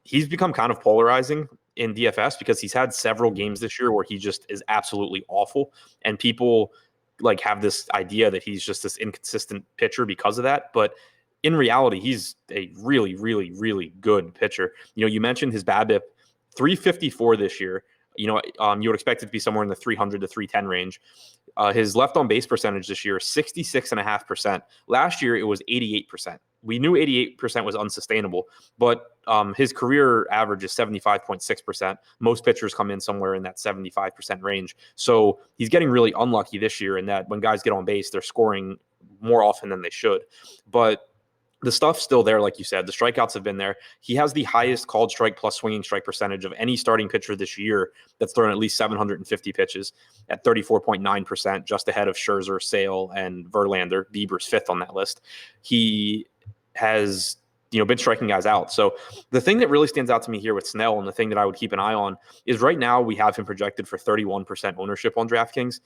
he's become kind of polarizing in DFS because he's had several games this year where he just is absolutely awful, and people like have this idea that he's just this inconsistent pitcher because of that. But in reality, he's a really, really, really good pitcher. You mentioned his BABIP, 354 this year. You would expect it to be somewhere in the 300 to 310 range. His left on base percentage this year is 66.5%. Last year, it was 88%. We knew 88% was unsustainable, but his career average is 75.6%. Most pitchers come in somewhere in that 75% range. So he's getting really unlucky this year in that when guys get on base, they're scoring more often than they should. But the stuff's still there, like you said. The strikeouts have been there. He has the highest called strike plus swinging strike percentage of any starting pitcher this year that's thrown at least 750 pitches at 34.9%, just ahead of Scherzer, Sale, and Verlander. Bieber's fifth on that list. He has been striking guys out. So the thing that really stands out to me here with Snell, and the thing that I would keep an eye on, is right now we have him projected for 31% ownership on DraftKings.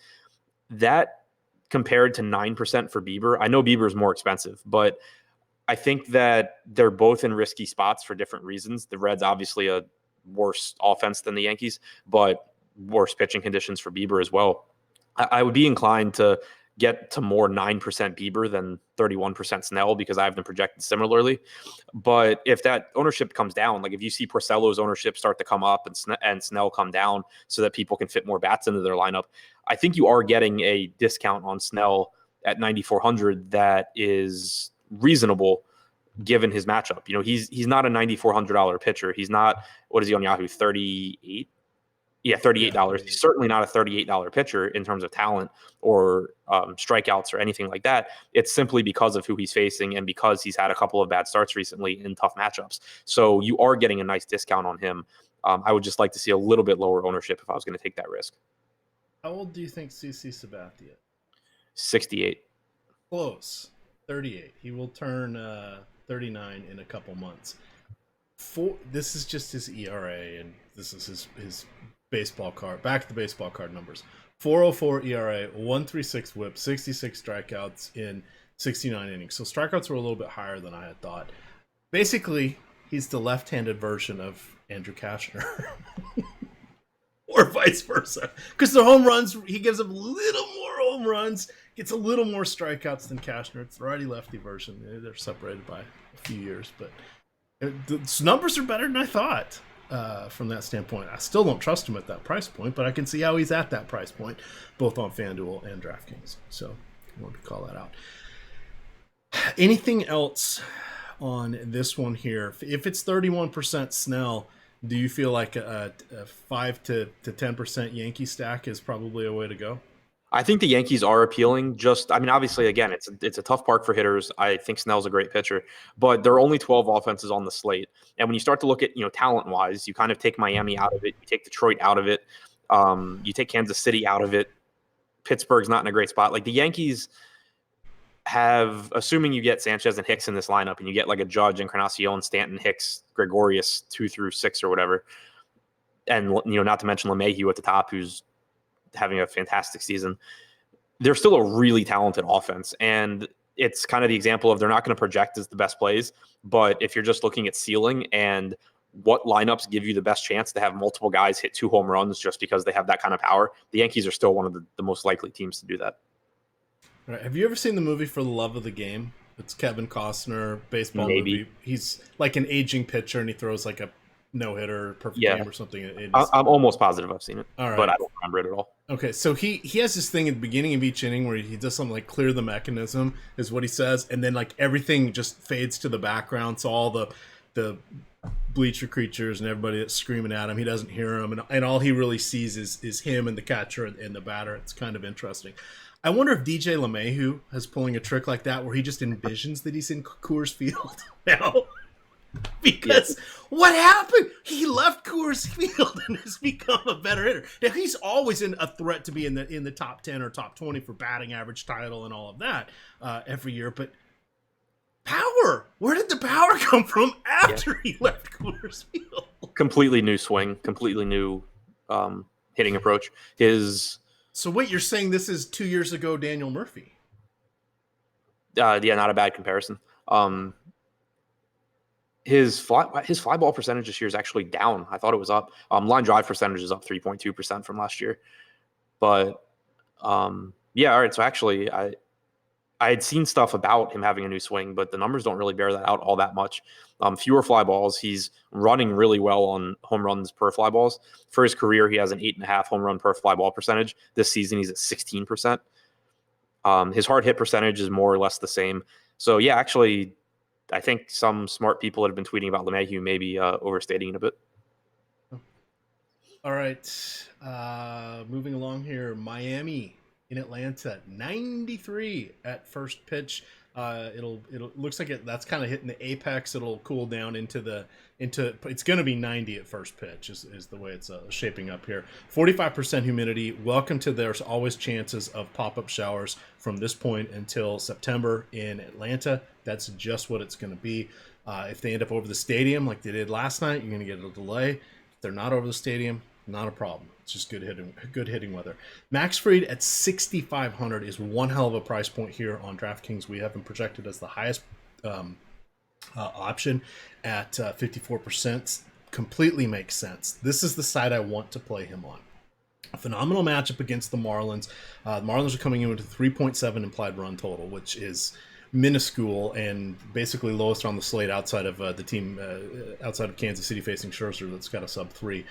That compared to 9% for Bieber. I know Bieber is more expensive, but I think that they're both in risky spots for different reasons. The Reds obviously a worse offense than the Yankees, but worse pitching conditions for Bieber as well. I would be inclined to get to more 9% Bieber than 31% Snell because I have them projected similarly. But if that ownership comes down, like if you see Porcello's ownership start to come up and Snell come down so that people can fit more bats into their lineup, I think you are getting a discount on Snell at 9,400 that is reasonable given his matchup. He's not a $9,400 pitcher. He's not, what is he on Yahoo, 38? Yeah, $38. Yeah. He's certainly not a $38 pitcher in terms of talent or strikeouts or anything like that. It's simply because of who he's facing and because he's had a couple of bad starts recently in tough matchups. So you are getting a nice discount on him. I would just like to see a little bit lower ownership if I was going to take that risk. How old do you think CC Sabathia? 68. Close. 38. He will turn 39 in a couple months. This is just his ERA, and this is his baseball card. Back to the baseball card numbers. 4.04 ERA, 1.36 WHIP, 66 strikeouts in 69 innings. So strikeouts were a little bit higher than I had thought. Basically, he's the left-handed version of Andrew Cashner. Or vice versa. Because the home runs, he gives up a little more home runs, gets a little more strikeouts than Cashner. It's the righty-lefty version. They're separated by a few years, but the numbers are better than I thought from that standpoint. I still don't trust him at that price point, but I can see how he's at that price point, both on FanDuel and DraftKings. So I wanted to call that out. Anything else on this one here? If it's 31% Snell, do you feel like a 5 to 10% Yankee stack is probably a way to go? I think the Yankees are appealing. Obviously, again, it's a tough park for hitters. I think Snell's a great pitcher, but there are only 12 offenses on the slate. And when you start to look at, talent wise, you kind of take Miami out of it, you take Detroit out of it, you take Kansas City out of it. Pittsburgh's not in a great spot. Like the Yankees have, assuming you get Sanchez and Hicks in this lineup, and you get like a Judge, Encarnacion, Stanton, Hicks, Gregorius 2 through 6 or whatever, and not to mention LeMahieu at the top, who's having a fantastic season. They're still a really talented offense, and it's kind of the example of they're not going to project as the best plays, but if you're just looking at ceiling and what lineups give you the best chance to have multiple guys hit 2 home runs just because they have that kind of power, the Yankees are still one of the most likely teams to do that. All right. Have you ever seen the movie For the Love of the Game? It's Kevin Costner, baseball Maybe. movie. He's like an aging pitcher, and he throws like a no-hitter, perfect game or something. I'm almost positive I've seen it, all right, but I don't remember it at all. Okay, so he has this thing at the beginning of each inning where he does something like clear the mechanism, is what he says, and then like everything just fades to the background, so all the bleacher creatures and everybody that's screaming at him, he doesn't hear them, and all he really sees is him and the catcher and the batter. It's kind of interesting. I wonder if DJ LeMahieu is pulling a trick like that where he just envisions that he's in Coors Field now. Because what happened? He left Coors Field and has become a better hitter. Now, he's always in a threat to be in the top 10 or top 20 for batting average title and all of that every year. But power, where did the power come from after he left Coors Field? Completely new swing, completely new hitting approach. So wait, you're saying this is 2 years ago Daniel Murphy? Not a bad comparison. His fly ball percentage this year is actually down. I thought it was up. Line drive percentage is up 3.2% from last year. But all right. So actually, I had seen stuff about him having a new swing, but the numbers don't really bear that out all that much. Fewer fly balls. He's running really well on home runs per fly balls. For his career, he has an 8.5 home run per fly ball percentage. This season, he's at 16%. His hard hit percentage is more or less the same. So yeah, actually, I think some smart people that have been tweeting about LeMahieu may be overstating it a bit. All right. Moving along here. Miami in Atlanta, 93 at first pitch. It'll looks like that's kind of hitting the apex. It'll cool down into it's going to be 90 at first pitch is the way it's shaping up here. 45% humidity. Welcome to there's always chances of pop-up showers from this point until September in Atlanta. That's just what it's going to be. If they end up over the stadium like they did last night, you're going to get a delay. If they're not over the stadium, not a problem. It's just good hitting weather. Max Fried at 6,500 is one hell of a price point here on DraftKings. We have him projected as the highest option at 54%. Completely makes sense. This is the side I want to play him on. A phenomenal matchup against the Marlins. The Marlins are coming in with a 3.7 implied run total, which is minuscule and basically lowest on the slate outside of the team outside of Kansas City facing Scherzer that's got a sub-3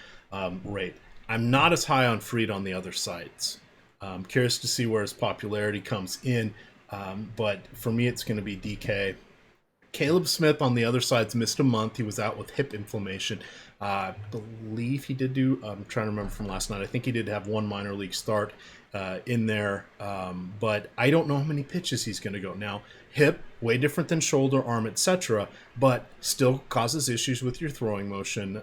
rate. I'm not as high on Fried on the other sides. I'm curious to see where his popularity comes in, but for me it's going to be DK. Caleb Smith on the other side's missed a month. He was out with hip inflammation. I believe he did I'm trying to remember from last night. I think he did have one minor league start in there, but I don't know how many pitches he's going to go. Now, hip, way different than shoulder, arm, etc., but still causes issues with your throwing motion.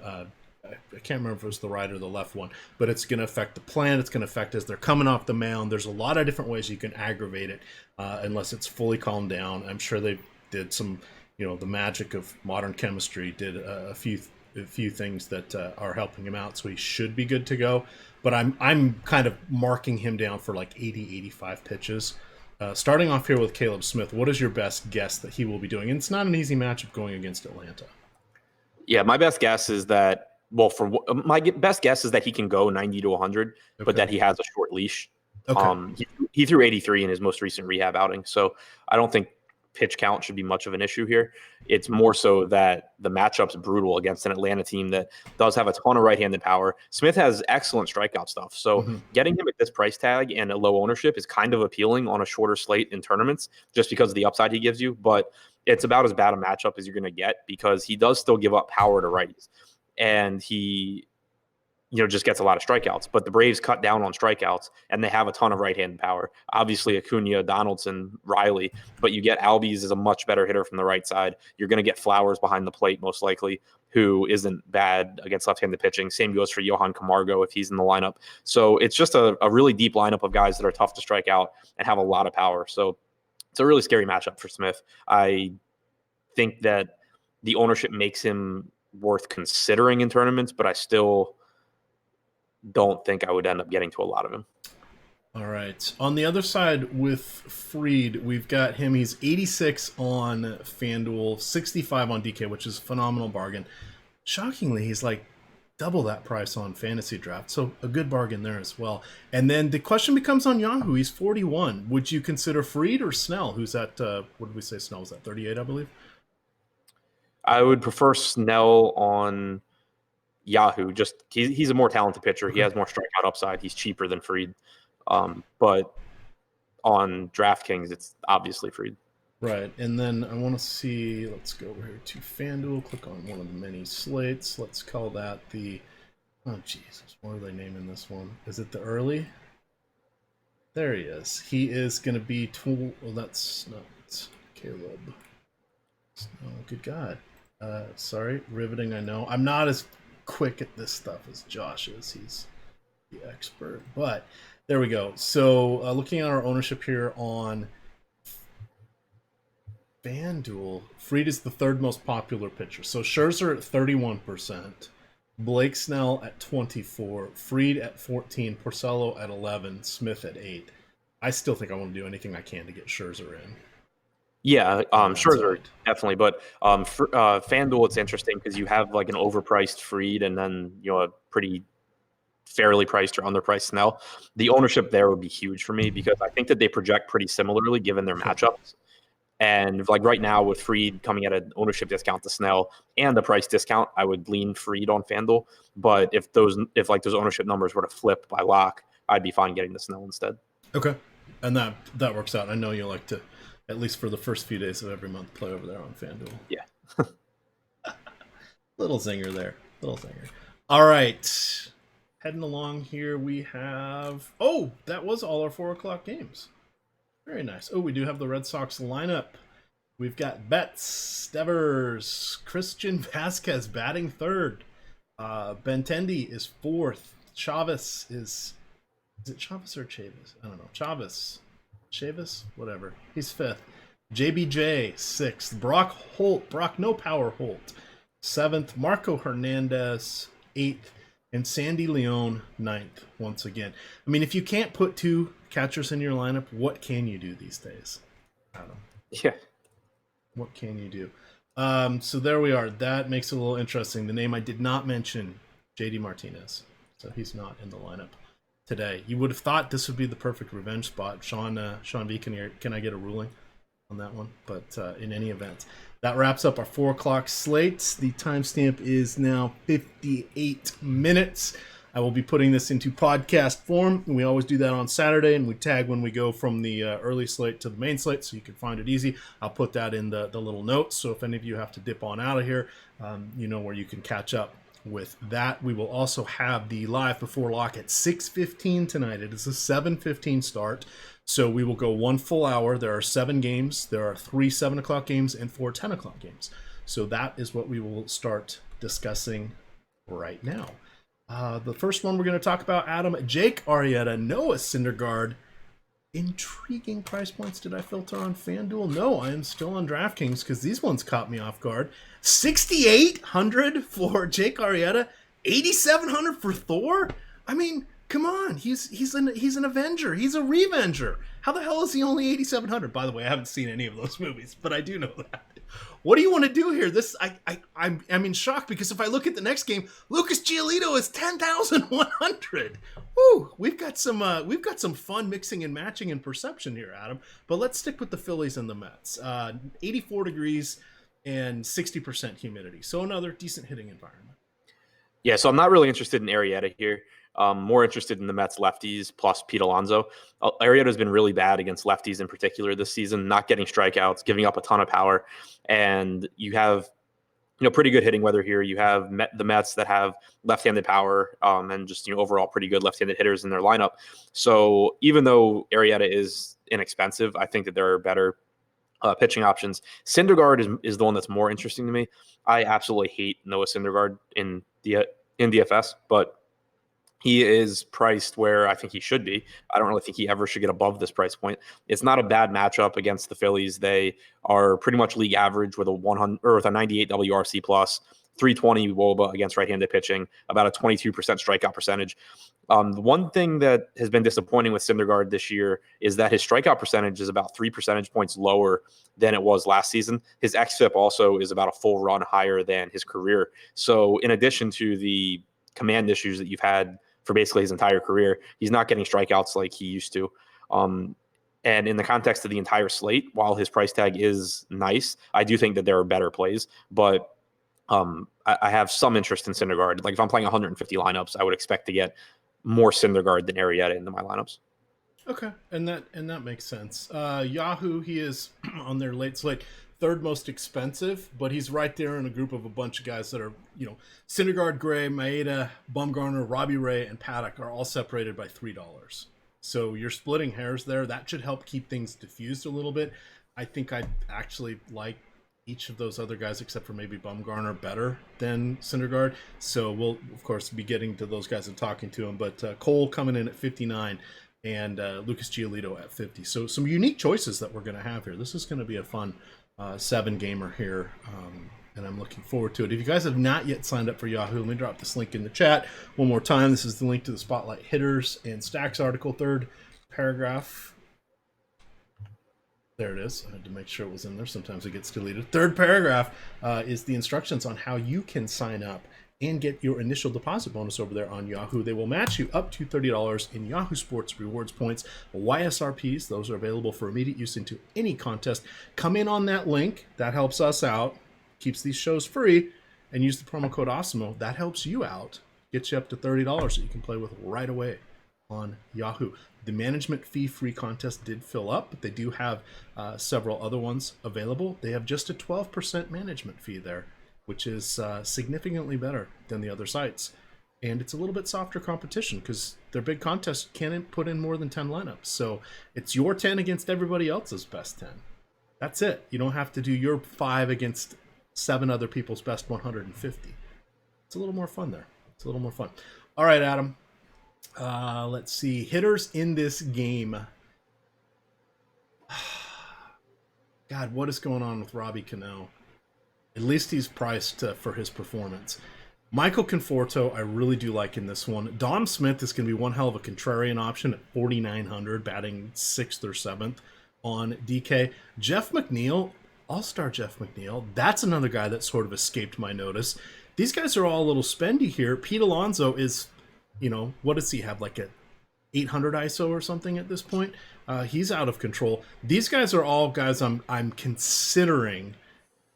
I can't remember if it was the right or the left one, but it's going to affect the plant. It's going to affect as they're coming off the mound. There's a lot of different ways you can aggravate it unless it's fully calmed down. I'm sure they did some, the magic of modern chemistry did a few things that are helping him out, so he should be good to go. But I'm kind of marking him down for like 80, 85 pitches. Starting off here with Caleb Smith, what is your best guess that he will be doing? And it's not an easy matchup going against Atlanta. Yeah, my best guess is that, best guess is that he can go 90 to 100, but that he has a short leash. Okay. He threw 83 in his most recent rehab outing, so I don't think pitch count should be much of an issue here. It's more so that the matchup's brutal against an Atlanta team that does have a ton of right-handed power. Smith has excellent strikeout stuff, so getting him at this price tag and a low ownership is kind of appealing on a shorter slate in tournaments just because of the upside he gives you, but it's about as bad a matchup as you're going to get because he does still give up power to righties. And he just gets a lot of strikeouts. But the Braves cut down on strikeouts, and they have a ton of right-handed power. Obviously, Acuna, Donaldson, Riley, but you get Albies is a much better hitter from the right side. You're going to get Flowers behind the plate, most likely, who isn't bad against left-handed pitching. Same goes for Johan Camargo if he's in the lineup. So it's just a really deep lineup of guys that are tough to strike out and have a lot of power. So it's a really scary matchup for Smith. I think that the ownership makes him worth considering in tournaments, but I still don't think I would end up getting to a lot of him. All right. On the other side with Fried, we've got him. He's 86 on FanDuel, 65 on DK, which is a phenomenal bargain. Shockingly, he's like double that price on Fantasy Draft, so a good bargain there as well. And then the question becomes on Yahoo. He's 41. Would you consider Fried or Snell? Who's at, what did we say Snell was at, 38, I believe? I would prefer Snell on Yahoo. Just he's a more talented pitcher. He has more strikeout upside. He's cheaper than Fried. But on DraftKings, it's obviously Fried. Right. And then I want to see, let's go over here to FanDuel, click on one of the many slates. Let's call that the, oh Jesus, what are they naming this one? Is it the early? There he is. He is going to be, well, that's not Caleb. Oh, good God. Sorry, riveting, I know. I'm not as quick at this stuff as Josh is. He's the expert. But there we go. So looking at our ownership here on FanDuel, Fried is the third most popular pitcher. So Scherzer at 31%, Blake Snell at 24%, Fried at 14%, Porcello at 11%, Smith at 8%. I still think I want to do anything I can to get Scherzer in. Yeah, Scherzer definitely, but for FanDuel, it's interesting because you have like an overpriced Fried and then a pretty fairly priced or underpriced Snell. The ownership there would be huge for me because I think that they project pretty similarly given their matchups. And like right now with Fried coming at an ownership discount to Snell and the price discount, I would lean Fried on FanDuel. But if those ownership numbers were to flip by lock, I'd be fine getting the Snell instead. Okay, and that works out. I know you like to, at least for the first few days of every month, play over there on FanDuel. Yeah. Little zinger there. Little zinger. All right. Heading along here, we have... Oh, that was all our 4 o'clock games. Very nice. Oh, we do have the Red Sox lineup. We've got Betts, Devers, Christian Vasquez batting third. Benintendi is fourth. Chavez is... Is it Chavez or Chavis? I don't know. Chavis? Whatever. He's fifth. JBJ, sixth. Brock No Power Holt, seventh. Marco Hernandez, eighth. And Sandy Leon, ninth, once again. I mean, if you can't put 2 catchers in your lineup, what can you do these days, Adam? Yeah. What can you do? So there we are. That makes it a little interesting. The name I did not mention, JD Martinez. So he's not in the lineup today. You would have thought this would be the perfect revenge spot. Sean B, can I get a ruling on that one? But in any event, that wraps up our 4 o'clock slate. The timestamp is now 58 minutes. I will be putting this into podcast form. We always do that on Saturday, and we tag when we go from the early slate to the main slate, so you can find it easy. I'll put that in the little notes, so if any of you have to dip on out of here, you know where you can catch up with that. We will also have the live before lock at 6:15 tonight. It is a 7:15 start. So we will go 1 full hour. There are 7 games. There are 3 7 o'clock games and 4 10 o'clock games. So that is what we will start discussing right now. The first one we're going to talk about, Adam, Jake Arrieta, Noah Syndergaard. Intriguing price points. Did I filter on FanDuel? No, I am still on DraftKings because these ones caught me off guard. 6,800 for Jake Arrieta, 8,700 for Thor. I mean, come on, he's an Avenger. He's a Revenger. How the hell is he only 8,700? By the way, I haven't seen any of those movies, but I do know that. What do you want to do here? I'm in shock because if I look at the next game, Lucas Giolito is 10,100. Woo! We've got some fun mixing and matching and perception here, Adam. But let's stick with the Phillies and the Mets. 84 degrees and 60% humidity, so another decent hitting environment. Yeah, so I'm not really interested in Arrieta here. More interested in the Mets lefties plus Pete Alonso. Arrieta has been really bad against lefties in particular this season, not getting strikeouts, giving up a ton of power. And you have, pretty good hitting weather here. You have the Mets that have left-handed power, and just, overall pretty good left-handed hitters in their lineup. So even though Arrieta is inexpensive, I think that there are better pitching options. Syndergaard is the one that's more interesting to me. I absolutely hate Noah Syndergaard in DFS, but he is priced where I think he should be. I don't really think he ever should get above this price point. It's not a bad matchup against the Phillies. They are pretty much league average with a 100 or with a 98 WRC plus, 320 WOBA against right-handed pitching, about a 22% strikeout percentage. The one thing that has been disappointing with Syndergaard this year is that his strikeout percentage is about 3 percentage points lower than it was last season. His xFIP also is about a full run higher than his career. So in addition to the command issues that you've had for basically his entire career, he's not getting strikeouts like he used to. And in the context of the entire slate, while his price tag is nice, I do think that there are better plays. But I have some interest in Syndergaard. Like if I'm playing 150 lineups, I would expect to get more Syndergaard than Arrieta into my lineups. Okay, and that makes sense. Yahoo, he is on their late slate, third most expensive, but he's right there in a group of a bunch of guys that are, Syndergaard, Gray, Maeda, Bumgarner, Robbie Ray, and Paddock are all separated by $3. So you're splitting hairs there. That should help keep things diffused a little bit. I think I'd actually like each of those other guys, except for maybe Bumgarner, better than Syndergaard. So we'll, of course, be getting to those guys and talking to them. But Cole coming in at 59 and Lucas Giolito at 50. So some unique choices that we're going to have here. This is going to be a fun 7-gamer here, and I'm looking forward to it. If you guys have not yet signed up for Yahoo, let me drop this link in the chat one more time. This is the link to the Spotlight Hitters and Stacks article, third paragraph. There it is. I had to make sure it was in there. Sometimes it gets deleted. Third paragraph is the instructions on how you can sign up and get your initial deposit bonus over there on Yahoo. They will match you up to $30 in Yahoo Sports rewards points. YSRPs, those are available for immediate use into any contest. Come in on that link. That helps us out, keeps these shows free, and use the promo code AWESEMO. That helps you out, gets you up to $30 that you can play with right away on Yahoo. The management fee free contest did fill up, but they do have several other ones available. They have just a 12% management fee there, which is significantly better than the other sites. And it's a little bit softer competition because their big contest can't put in more than 10 lineups. So it's your 10 against everybody else's best 10. That's it. You don't have to do your 5 against 7 other people's best 150. It's a little more fun there. It's a little more fun. All right, Adam. Let's see. Hitters in this game. God, what is going on with Robbie Cano? At least he's priced for his performance. Michael Conforto, I really do like in this one. Dom Smith is going to be one hell of a contrarian option at 4,900, batting 6th or 7th on DK. Jeff McNeil, All-Star Jeff McNeil, that's another guy that sort of escaped my notice. These guys are all a little spendy here. Pete Alonso is, what does he have, like a 800 ISO or something at this point? He's out of control. These guys are all guys I'm considering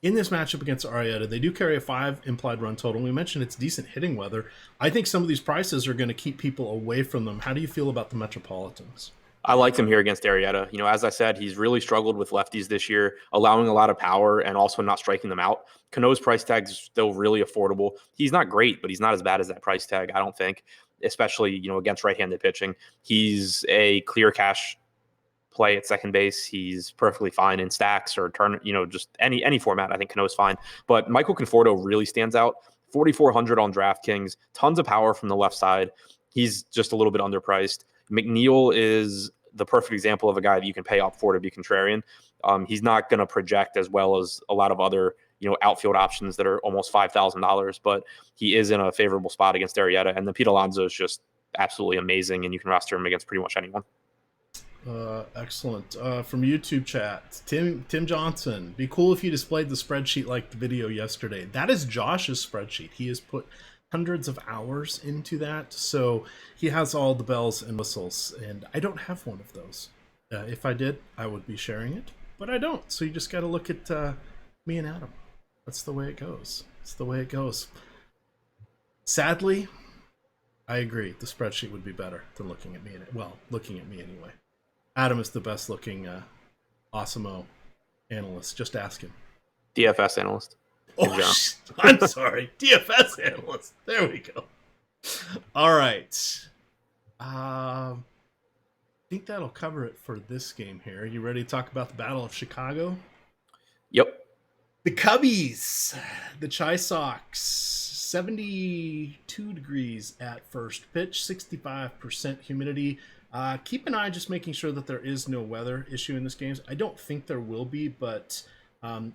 in this matchup against Arrieta. They do carry a 5 implied run total. We mentioned it's decent hitting weather. I think some of these prices are going to keep people away from them. How do you feel about the Metropolitans? I liked him here against Arrieta. As I said, he's really struggled with lefties this year, allowing a lot of power and also not striking them out. Cano's price tag is still really affordable. He's not great, but he's not as bad as that price tag, I don't think, especially, against right-handed pitching. He's a clear cash play at second base. He's perfectly fine in stacks or just any format. I think Cano's fine. But Michael Conforto really stands out. 4,400 on DraftKings, tons of power from the left side. He's just a little bit underpriced. McNeil is the perfect example of a guy that you can pay up for to be contrarian. He's not going to project as well as a lot of other outfield options that are almost $5,000, but he is in a favorable spot against Arrieta. And then Pete Alonso is just absolutely amazing, and you can roster him against pretty much anyone. Excellent. From YouTube chat, Tim Johnson, be cool if you displayed the spreadsheet like the video yesterday. That is Josh's spreadsheet. He has put hundreds of hours into that, so he has all the bells and whistles, and I don't have one of those. If I did, I would be sharing it, but I don't. So you just got to look at me and Adam. That's the way it goes. It's the way it goes. Sadly, I agree. The spreadsheet would be better than looking at me. Looking at me anyway. Adam is the best looking Awesemo analyst. Just ask him. DFS analyst. in general. I'm sorry. DFS analyst. There we go. All right. I think that'll cover it for this game here. You ready to talk about the Battle of Chicago? Yep. The Cubbies, the Chi Sox, 72 degrees at first pitch, 65% humidity. Keep an eye just making sure that there is no weather issue in this game. I don't think there will be, but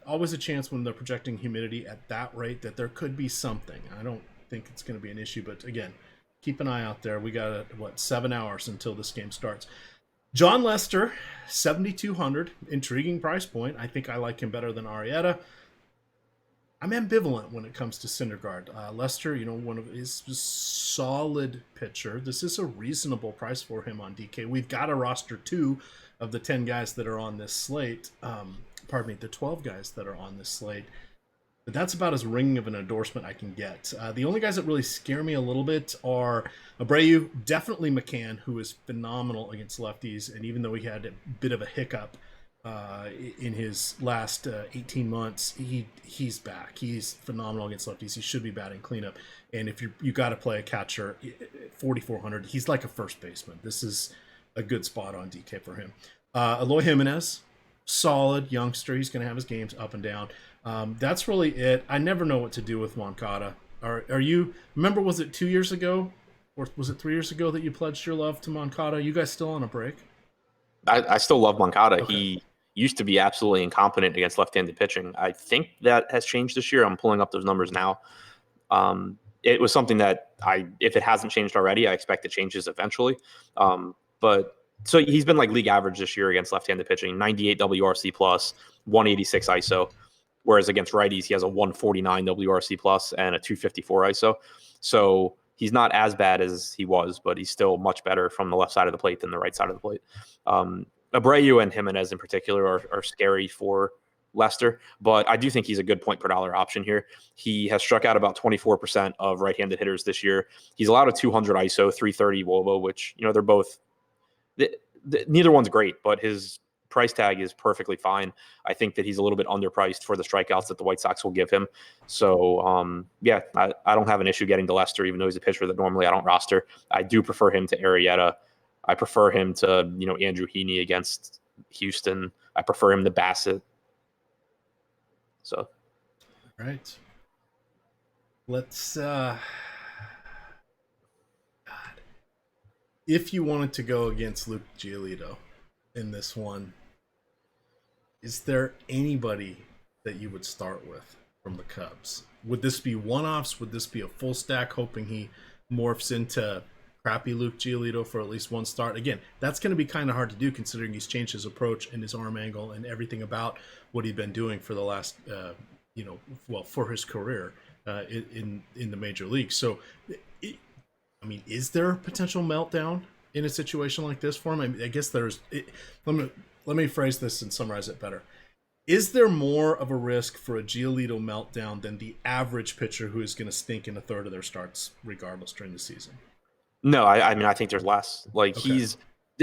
always a chance when they're projecting humidity at that rate that there could be something. I don't think it's going to be an issue, but again, keep an eye out there. We got, 7 hours until this game starts. John Lester, 7,200, intriguing price point. I think I like him better than Arrieta. I'm ambivalent when it comes to Syndergaard. Lester, one of his solid pitcher. This is a reasonable price for him on DK. We've got a roster 2 of the 10 guys that are on this slate. The 12 guys that are on this slate. But that's about as ringing of an endorsement I can get. The only guys that really scare me a little bit are Abreu, definitely McCann, who is phenomenal against lefties. And even though he had a bit of a hiccup in his last 18 months, he's back. He's phenomenal against lefties. He should be batting cleanup. And if you got to play a catcher, 4,400, he's like a first baseman. This is a good spot on DK for him. Eloy Jimenez, solid youngster. He's going to have his games up and down. That's really it. I never know what to do with Moncada. Are you, remember, was it 2 years ago or was it 3 years ago that you pledged your love to Moncada? You guys still on a break? I still love Moncada. Okay. He used to be absolutely incompetent against left-handed pitching. I think that has changed this year. I'm pulling up those numbers now. It was something that if it hasn't changed already, I expect it changes eventually. But so he's been like league average this year against left-handed pitching, 98 WRC plus, 186 ISO. Whereas against righties, he has a 149 WRC plus and a 254 ISO. So he's not as bad as he was, but he's still much better from the left side of the plate than the right side of the plate. Abreu and Jimenez in particular are scary for Lester, but I do think he's a good point per dollar option here. He has struck out about 24% of right-handed hitters this year. He's allowed a 200 ISO, 330 WOBA, which, they're both neither one's great, but his price tag is perfectly fine. I think that he's a little bit underpriced for the strikeouts that the White Sox will give him. So, I don't have an issue getting to Lester, even though he's a pitcher that normally I don't roster. I do prefer him to Arrieta. I prefer him to, Andrew Heaney against Houston. I prefer him to Bassett. So. All right. Let's, if you wanted to go against Luke Giolito in this one, is there anybody that you would start with from the Cubs? Would this be one-offs? Would this be a full stack, hoping he morphs into crappy Luke Giolito for at least one start? Again, that's going to be kind of hard to do considering he's changed his approach and his arm angle and everything about what he'd been doing for the last, for his career in the major leagues. So, is there a potential meltdown in a situation like this for him? I guess there's. Let me phrase this and summarize it better. Is there more of a risk for a Giolito meltdown than the average pitcher who is going to stink in a third of their starts regardless during the season? No, I think there's less. Okay.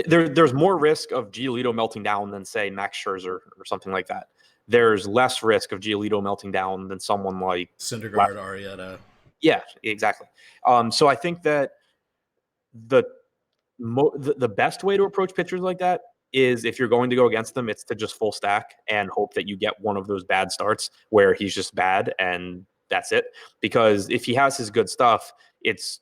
There's more risk of Giolito melting down than, say, Max Scherzer or something like that. There's less risk of Giolito melting down than someone like Syndergaard, Arrieta. Yeah, exactly. So I think that the best way to approach pitchers like that is, if you're going to go against them, it's to just full stack and hope that you get one of those bad starts where he's just bad and that's it. Because if he has his good stuff, it's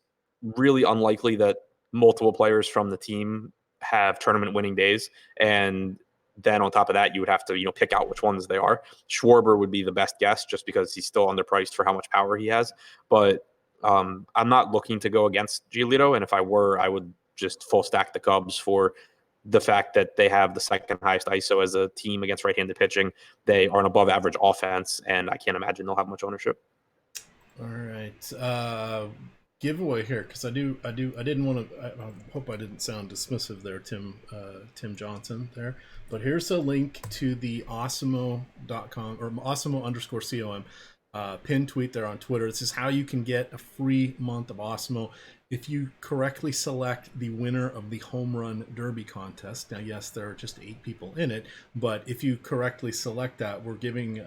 really unlikely that multiple players from the team have tournament winning days. And then on top of that, you would have to, pick out which ones they are. Schwarber would be the best guess just because he's still underpriced for how much power he has. But I'm not looking to go against Giolito. And if I were, I would just full stack the Cubs for the fact that they have the second highest ISO as a team against right-handed pitching. They are an above average offense, and I can't imagine they'll have much ownership. All right. Giveaway here, because I didn't want to, I hope I didn't sound dismissive there, Tim Johnson there, but here's a link to the Awesemo.com or Awesemo_COM. Pin tweet there on Twitter. This is how you can get a free month of Osmo if you correctly select the winner of the Home Run Derby contest. Now, yes, there are just 8 people in it, but if you correctly select that, we're giving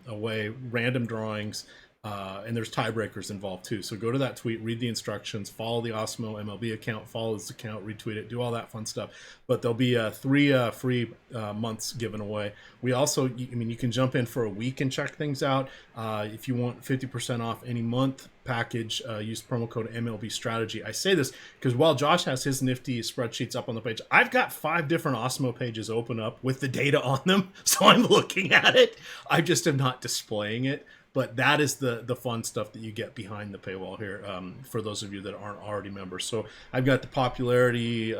away random drawings, and there's tiebreakers involved too. So go to that tweet, read the instructions, follow the Osmo MLB account, follow this account, retweet it, do all that fun stuff. But there'll be 3 free months given away. We also, you can jump in for a week and check things out. If you want 50% off any month package, use promo code MLB Strategy. I say this because while Josh has his nifty spreadsheets up on the page, I've got 5 different Osmo pages open up with the data on them. So I'm looking at it. I just am not displaying it. But that is the fun stuff that you get behind the paywall here, for those of you that aren't already members. So I've got the popularity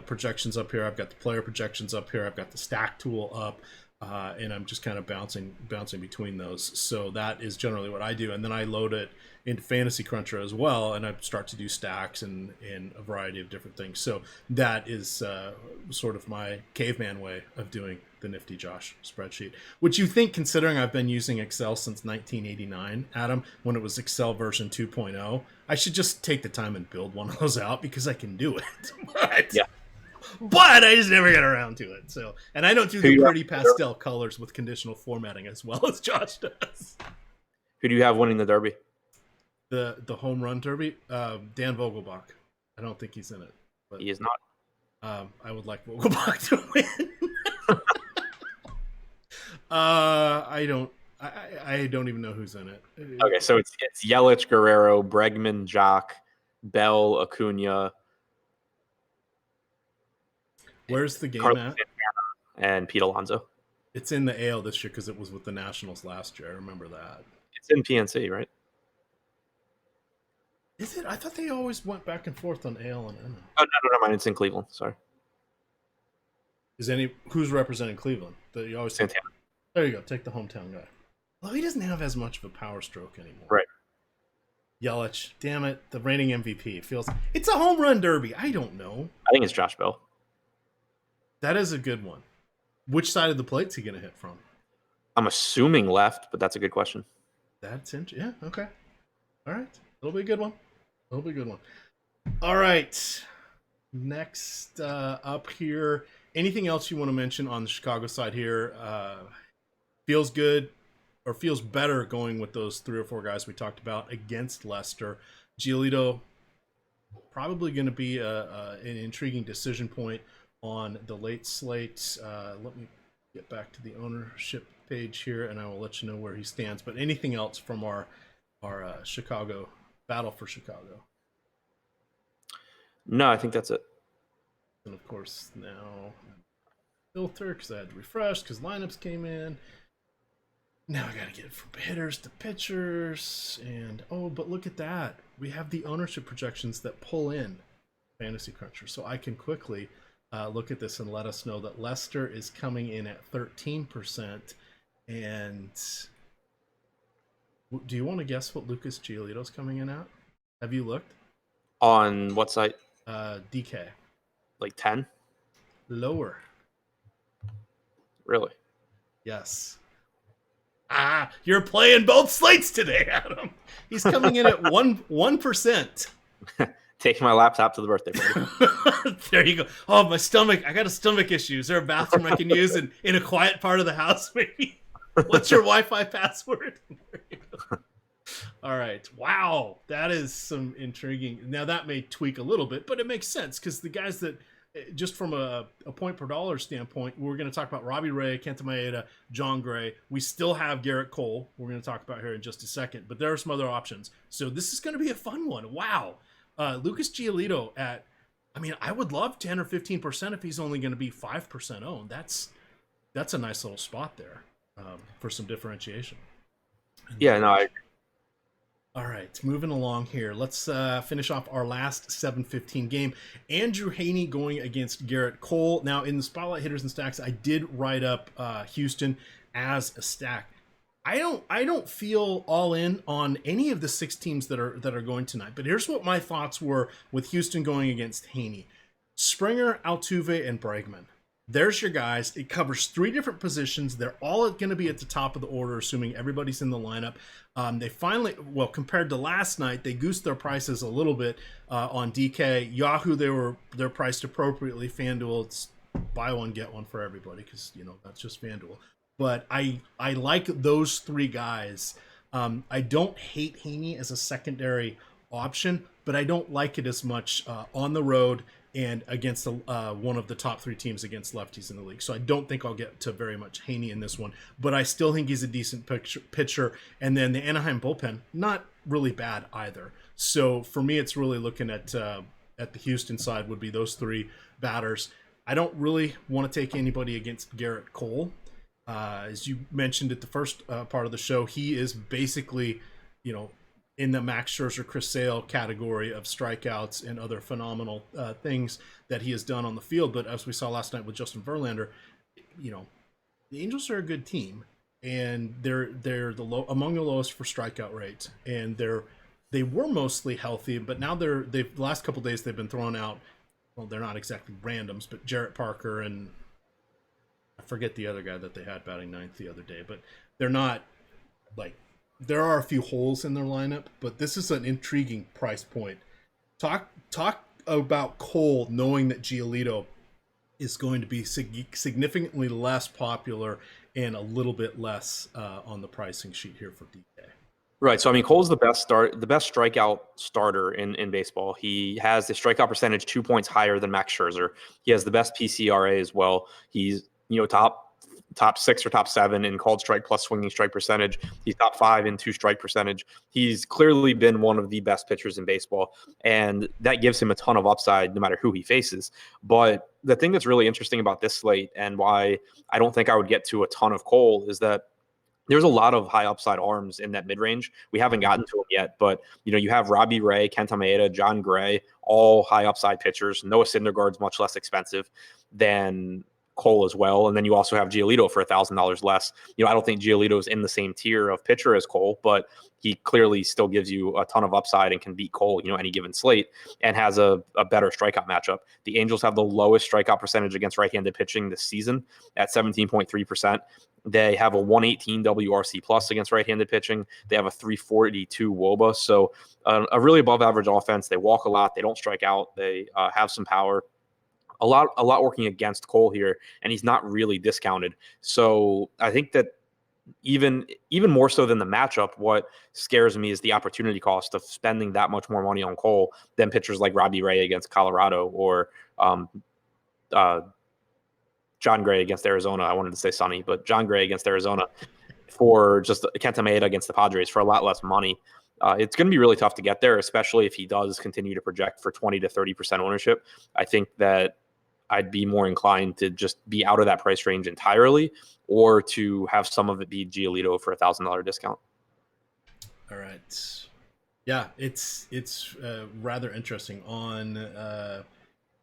projections up here. I've got the player projections up here. I've got the stack tool up, and I'm just kind of bouncing between those. So that is generally what I do. And then I load it into Fantasy Cruncher as well, and I start to do stacks and a variety of different things. So that is sort of my caveman way of doing the nifty Josh spreadsheet, which you think, considering I've been using Excel since 1989, Adam, when it was Excel version 2.0, I should just take the time and build one of those out because I can do it. But I just never get around to it. So, and I don't do the pretty pastel colors with conditional formatting as well as Josh does. Who do you have winning the Derby? The home run derby, Dan Vogelbach. I don't think he's in it. But, he is not. I would like Vogelbach to win. I don't even know who's in it. Okay, so it's Yelich, Guerrero, Bregman, Jock, Bell, Acuna. Where's the game Carlos at? Santana and Pete Alonso. It's in the AL this year because it was with the Nationals last year. I remember that. It's in PNC, right? Is it? I thought they always went back and forth on AL and NL. Oh, no, never mind. It's in Cleveland. Sorry. Who's representing Cleveland? That you always Santana. There you go. Take the hometown guy. Well, he doesn't have as much of a power stroke anymore. Right. Yelich, damn it, the reigning MVP. It's a home run derby. I don't know. I think it's Josh Bell. That is a good one. Which side of the plate's he going to hit from? I'm assuming left, but that's a good question. That's interesting. Yeah, okay. All right. It'll be a good one. All right. Next up here, anything else you want to mention on the Chicago side here? Feels good or feels better going with those 3 or 4 guys we talked about against Leicester. Giolito probably going to be an intriguing decision point on the late slate. Let me get back to the ownership page here, and I will let you know where he stands. But anything else from our Chicago battle for Chicago? No, I think that's it. And of course now filter because I had to refresh because lineups came in. Now I gotta get it from hitters to pitchers, and but look at that. We have the ownership projections that pull in Fantasy Cruncher, so I can quickly look at this and let us know that Leicester is coming in at 13%. And do you want to guess what Lucas Giolito's coming in at? Have you looked? On what site? DK. Like 10? Lower. Really? Yes. You're playing both slates today, Adam. He's coming in at 1%. Taking my laptop to the birthday party. There you go. Oh, my stomach. I got a stomach issue. Is there a bathroom I can use in a quiet part of the house, maybe? What's your Wi-Fi password? There you go. All right. Wow. That is some intriguing. Now, that may tweak a little bit, but it makes sense because the guys that, just from a point per dollar standpoint, we're going to talk about Robbie Ray, Kenta Maeda, John Gray. We still have Garrett Cole. We're going to talk about here in just a second, but there are some other options. So this is going to be a fun one. Wow. Lucas Giolito at, I would love 10 or 15% if he's only going to be 5% owned. That's a nice little spot there for some differentiation. Yeah, no, I agree. All right, moving along here. Let's finish off our last 7:15 game. Andrew Haney going against Garrett Cole. Now, in the Spotlight Hitters and Stacks, I did write up Houston as a stack. I don't feel all in on any of the 6 teams that are going tonight. But here's what my thoughts were with Houston going against Haney: Springer, Altuve, and Bregman. There's your guys. It covers 3 different positions. They're all going to be at the top of the order, assuming everybody's in the lineup. They finally, well, compared to last night, they goosed their prices a little bit on DK. Yahoo, they're priced appropriately. FanDuel, it's buy one get one for everybody because that's just FanDuel. But I like those 3 guys. I don't hate Haney as a secondary option, but I don't like it as much on the road and against one of the top 3 teams against lefties in the league. So I don't think I'll get to very much Haney in this one, but I still think he's a decent pitcher. And then the Anaheim bullpen, not really bad either. So for me, it's really looking at the Houston side would be those 3 batters. I don't really want to take anybody against Garrett Cole. As you mentioned at the first part of the show, he is basically, in the Max Scherzer, Chris Sale category of strikeouts and other phenomenal things that he has done on the field. But as we saw last night with Justin Verlander, the Angels are a good team, and they're among the lowest for strikeout rate, and they were mostly healthy, but now the last couple of days they've been thrown out. Well, they're not exactly randoms, but Jarrett Parker and I forget the other guy that they had batting 9th the other day, but they're not like. There are a few holes in their lineup, but this is an intriguing price point. Talk about Cole knowing that Giolito is going to be significantly less popular and a little bit less on the pricing sheet here for DK. Right. So, I mean, Cole's the best strikeout starter in baseball. He has the strikeout percentage 2 points higher than Max Scherzer. He has the best PCRA as well. He's, top 6 or top 7 in called strike plus swinging strike percentage. He's top 5 in 2 strike percentage. He's clearly been one of the best pitchers in baseball, and that gives him a ton of upside no matter who he faces. But the thing that's really interesting about this slate and why I don't think I would get to a ton of Cole is that there's a lot of high upside arms in that mid-range. We haven't gotten to them yet, but you have Robbie Ray, Kenta Maeda, John Gray, all high upside pitchers. Noah Syndergaard's much less expensive than Cole as well. And then you also have Giolito for $1,000 less. I don't think Giolito is in the same tier of pitcher as Cole, but he clearly still gives you a ton of upside and can beat Cole, any given slate, and has a better strikeout matchup. The Angels have the lowest strikeout percentage against right-handed pitching this season at 17.3%. They have a 118 WRC plus against right-handed pitching. They have a 342 WOBA. So a really above average offense. They walk a lot. They don't strike out. They have some power. A lot working against Cole here, and he's not really discounted. So I think that even more so than the matchup, what scares me is the opportunity cost of spending that much more money on Cole than pitchers like Robbie Ray against Colorado or John Gray against Arizona. I wanted to say Sonny, but John Gray against Arizona for just Kenta Maeda against the Padres for a lot less money. It's going to be really tough to get there, especially if he does continue to project for 20 to 30% ownership. I think that I'd be more inclined to just be out of that price range entirely, or to have some of it be Giolito for $1,000 discount. All right. Yeah, it's rather interesting. On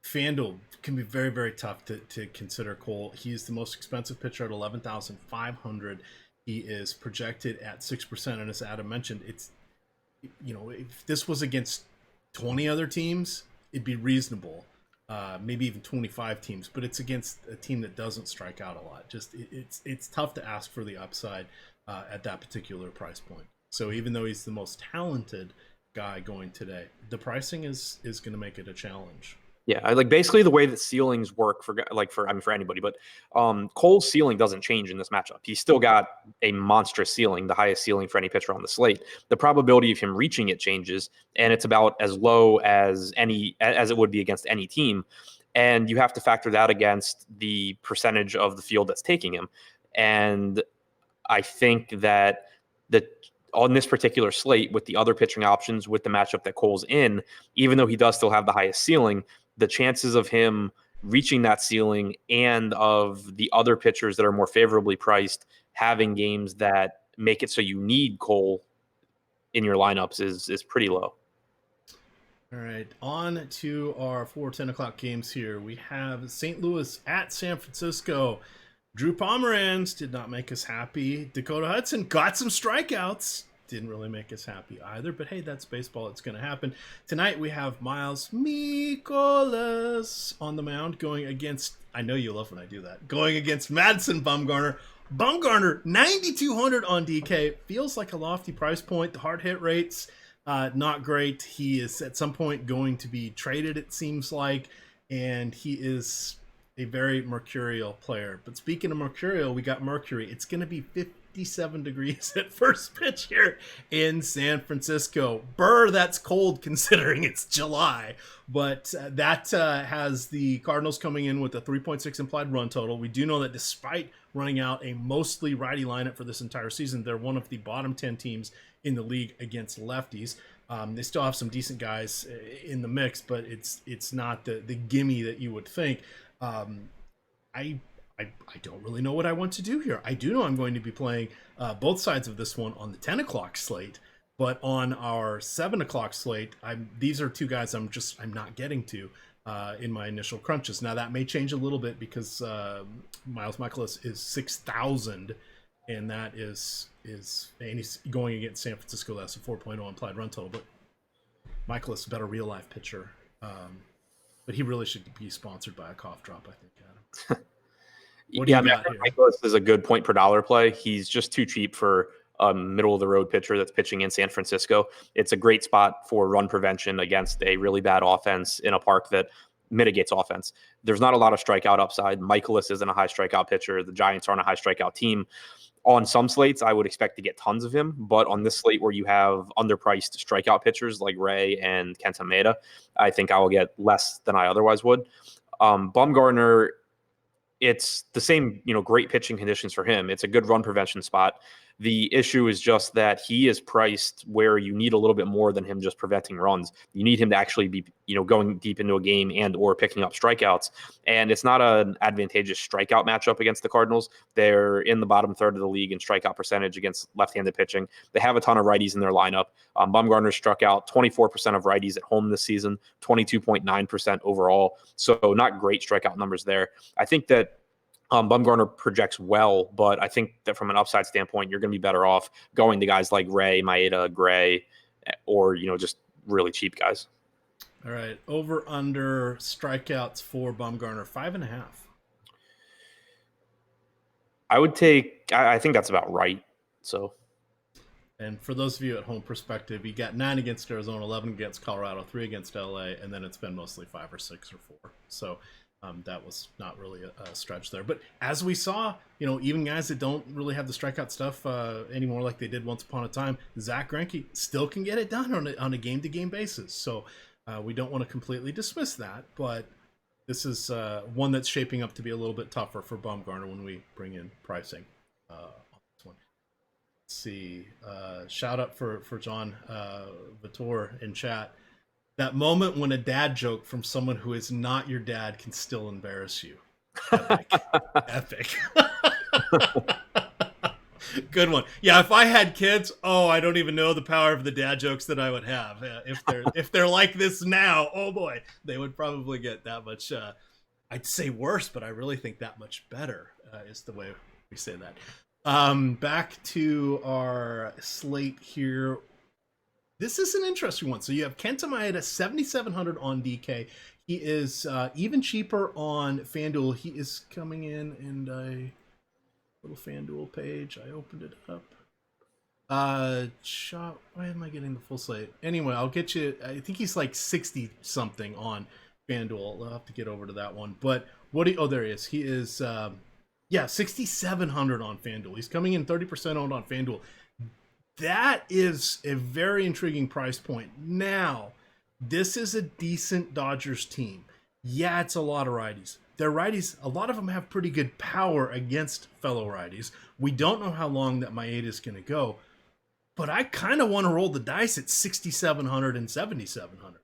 FanDuel, it can be very, very tough to consider Cole. He's the most expensive pitcher at $11,500. He is projected at 6%, and as Adam mentioned, it's if this was against 20 other teams, it'd be reasonable. Maybe even 25 teams, but it's against a team that doesn't strike out a lot. Just it's tough to ask for the upside at that particular price point. So even though he's the most talented guy going today, the pricing is going to make it a challenge. Yeah, basically the way that ceilings work for anybody, but Cole's ceiling doesn't change in this matchup. He's still got a monstrous ceiling, the highest ceiling for any pitcher on the slate. The probability of him reaching it changes, and it's about as low as it would be against any team. And you have to factor that against the percentage of the field that's taking him. And I think that on this particular slate, with the other pitching options, with the matchup that Cole's in, even though he does still have the highest ceiling, the chances of him reaching that ceiling and of the other pitchers that are more favorably priced having games that make it so you need Cole in your lineups is pretty low. All right, on to our 4:10 o'clock games here. We have St. Louis at San Francisco. Drew Pomeranz did not make us happy. Dakota Hudson got some strikeouts. Didn't really make us happy either, but hey, that's baseball. It's going to happen. Tonight we have Miles Mikolas on the mound going against I know you love when I do that. Going against Madison Bumgarner. Bumgarner, 9,200 on DK. Feels like a lofty price point. The hard hit rates, not great. He is at some point going to be traded, it seems like. And he is a very mercurial player. But speaking of mercurial, we got Mercury. It's going to be 57 degrees at first pitch here in San Francisco. Brr, that's cold considering it's July. But that has the Cardinals coming in with a 3.6 implied run total. We do know that despite running out a mostly righty lineup for this entire season, they're one of the bottom 10 teams in the league against lefties. They still have some decent guys in the mix, but it's not the gimme that you would think. I don't really know what I want to do here. I do know I'm going to be playing both sides of this one on the 10 o'clock slate, but on our 7 o'clock slate, these are two guys I'm not getting to in my initial crunches. Now that may change a little bit because Miles Michaelis is 6,000, and that is and he's going against San Francisco. That's a 4.0 implied run total, but Michaelis is a better real life pitcher. But he really should be sponsored by a cough drop, I think, Adam. Yeah, Michaelis is a good point per dollar play. He's just too cheap for a middle of the road pitcher that's pitching in San Francisco. It's a great spot for run prevention against a really bad offense in a park that mitigates offense. There's not a lot of strikeout upside. Michaelis isn't a high strikeout pitcher. The Giants aren't a high strikeout team. On some slates, I would expect to get tons of him, but on this slate where you have underpriced strikeout pitchers like Ray and Kenta Maeda, I think I will get less than I otherwise would. Bumgarner, it's the same, great pitching conditions for him. It's a good run prevention spot. The issue is just that he is priced where you need a little bit more than him just preventing runs. You need him to actually be, going deep into a game and or picking up strikeouts. And it's not an advantageous strikeout matchup against the Cardinals. They're in the bottom third of the league in strikeout percentage against left-handed pitching. They have a ton of righties in their lineup. Bumgarner struck out 24% of righties at home this season, 22.9% overall. So not great strikeout numbers there. I think that Bumgarner projects well, but I think that from an upside standpoint, you're going to be better off going to guys like Ray, Maeda, Gray, or, just really cheap guys. All right. Over under strikeouts for Bumgarner, 5.5. I think that's about right. So. And for those of you at home perspective, he got 9 against Arizona, 11 against Colorado, 3 against LA, and then it's been mostly 5 or 6 or 4. So that was not really a stretch there. But as we saw, even guys that don't really have the strikeout stuff anymore like they did once upon a time, Zach Greinke still can get it done on a game-to-game basis. So we don't want to completely dismiss that, but this is one that's shaping up to be a little bit tougher for Bumgarner when we bring in pricing on this one. Let's see. Shout out for John Vitor in chat. That moment when a dad joke from someone who is not your dad can still embarrass you. Epic. Epic. Good one. Yeah, if I had kids, I don't even know the power of the dad jokes that I would have. If they're like this now, oh boy, they would probably get that much. I'd say worse, but I really think that much better is the way we say that. Back to our slate here. This is an interesting one. So you have Kenta Maeda, 7,700 on DK. He is even cheaper on FanDuel. He is coming in and a little FanDuel page. I opened it up. Why am I getting the full slate? Anyway, I'll get you. I think he's like 60 something on FanDuel. I'll have to get over to that one. But there he is. He is 6,700 on FanDuel. He's coming in 30% owned on FanDuel. That is a very intriguing price point. Now, this is a decent Dodgers team. Yeah, it's a lot of righties. Their righties, a lot of them have pretty good power against fellow righties. We don't know how long that Maeda is going to go, but I kind of want to roll the dice at 6,700 and 7,700.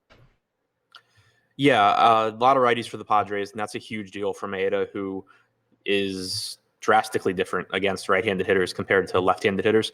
Yeah, a lot of righties for the Padres, and that's a huge deal for Maeda, who is drastically different against right-handed hitters compared to left-handed hitters.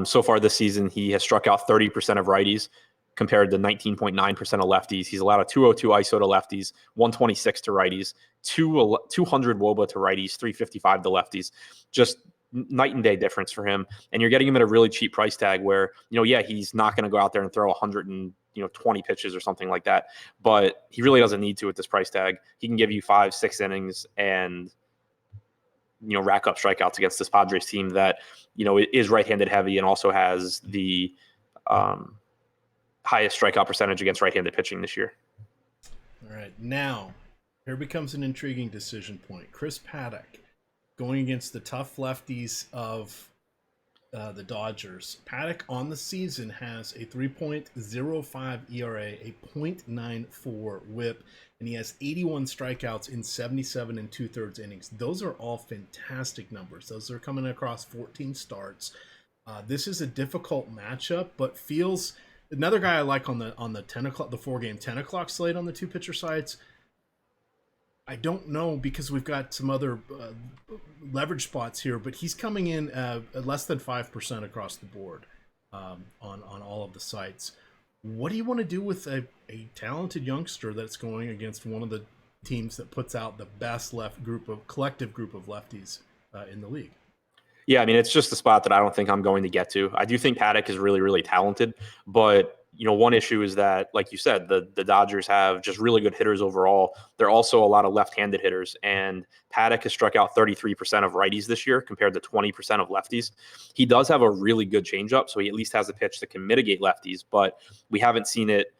So far this season, he has struck out 30% of righties compared to 19.9% of lefties. He's allowed a 202 ISO to lefties, 126 to righties, 200 WOBA to righties, 355 to lefties. Just night and day difference for him. And you're getting him at a really cheap price tag where, he's not going to go out there and throw 120 pitches or something like that, but he really doesn't need to at this price tag. He can give you 5-6 innings and, rack up strikeouts against this Padres team that, is right-handed heavy and also has the highest strikeout percentage against right-handed pitching this year. All right. Now, here becomes an intriguing decision point. Chris Paddock going against the tough lefties of the Dodgers. Paddock on the season has a 3.05 ERA, a .94 WHIP, and he has 81 strikeouts in 77 and 2/3 innings. Those are all fantastic numbers. Those are coming across 14 starts. This is a difficult matchup, but feels another guy I like on the 10 o'clock, the 4-game 10 o'clock slate on the 2 pitcher sides. I don't know because we've got some other leverage spots here, but he's coming in at less than 5% across the board on all of the sites. What do you want to do with a talented youngster that's going against one of the teams that puts out the best collective group of lefties in the league? Yeah, I mean, it's just a spot that I don't think I'm going to get to. I do think Paddock is really, really talented, but one issue is that, like you said, the Dodgers have just really good hitters overall. They're also a lot of left-handed hitters, and Paddock has struck out 33% of righties this year compared to 20% of lefties. He does have a really good changeup, so he at least has a pitch that can mitigate lefties, but we haven't seen it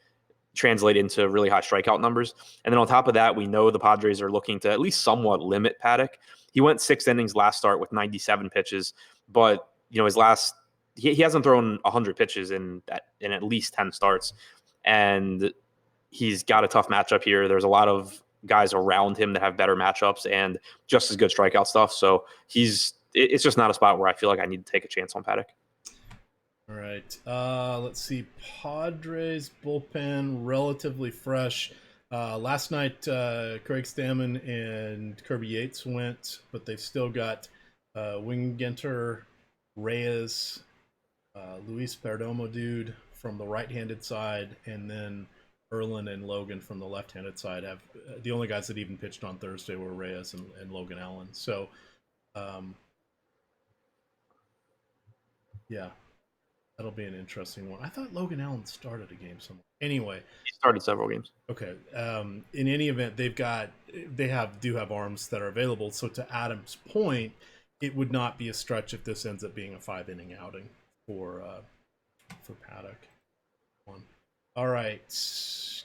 translate into really high strikeout numbers. And then on top of that, we know the Padres are looking to at least somewhat limit Paddock. He went 6 innings last start with 97 pitches, but his last he hasn't thrown 100 pitches in at least 10 starts, and he's got a tough matchup here. There's a lot of guys around him that have better matchups and just as good strikeout stuff. So it's just not a spot where I feel like I need to take a chance on Paddock. All right. Let's see. Padres bullpen relatively fresh. Last night, Craig Stammen and Kirby Yates went, but they've still got Wingenter, Reyes, Luis Perdomo dude from the right-handed side, and then Erlin and Logan from the left-handed side. Have the only guys that even pitched on Thursday were Reyes and Logan Allen. So, yeah, that'll be an interesting one. I thought Logan Allen started a game somewhere. Anyway, he started several games. Okay. In any event, they do have arms that are available. So to Adam's point, it would not be a stretch if this ends up being a 5-inning outing for Paddock. All right.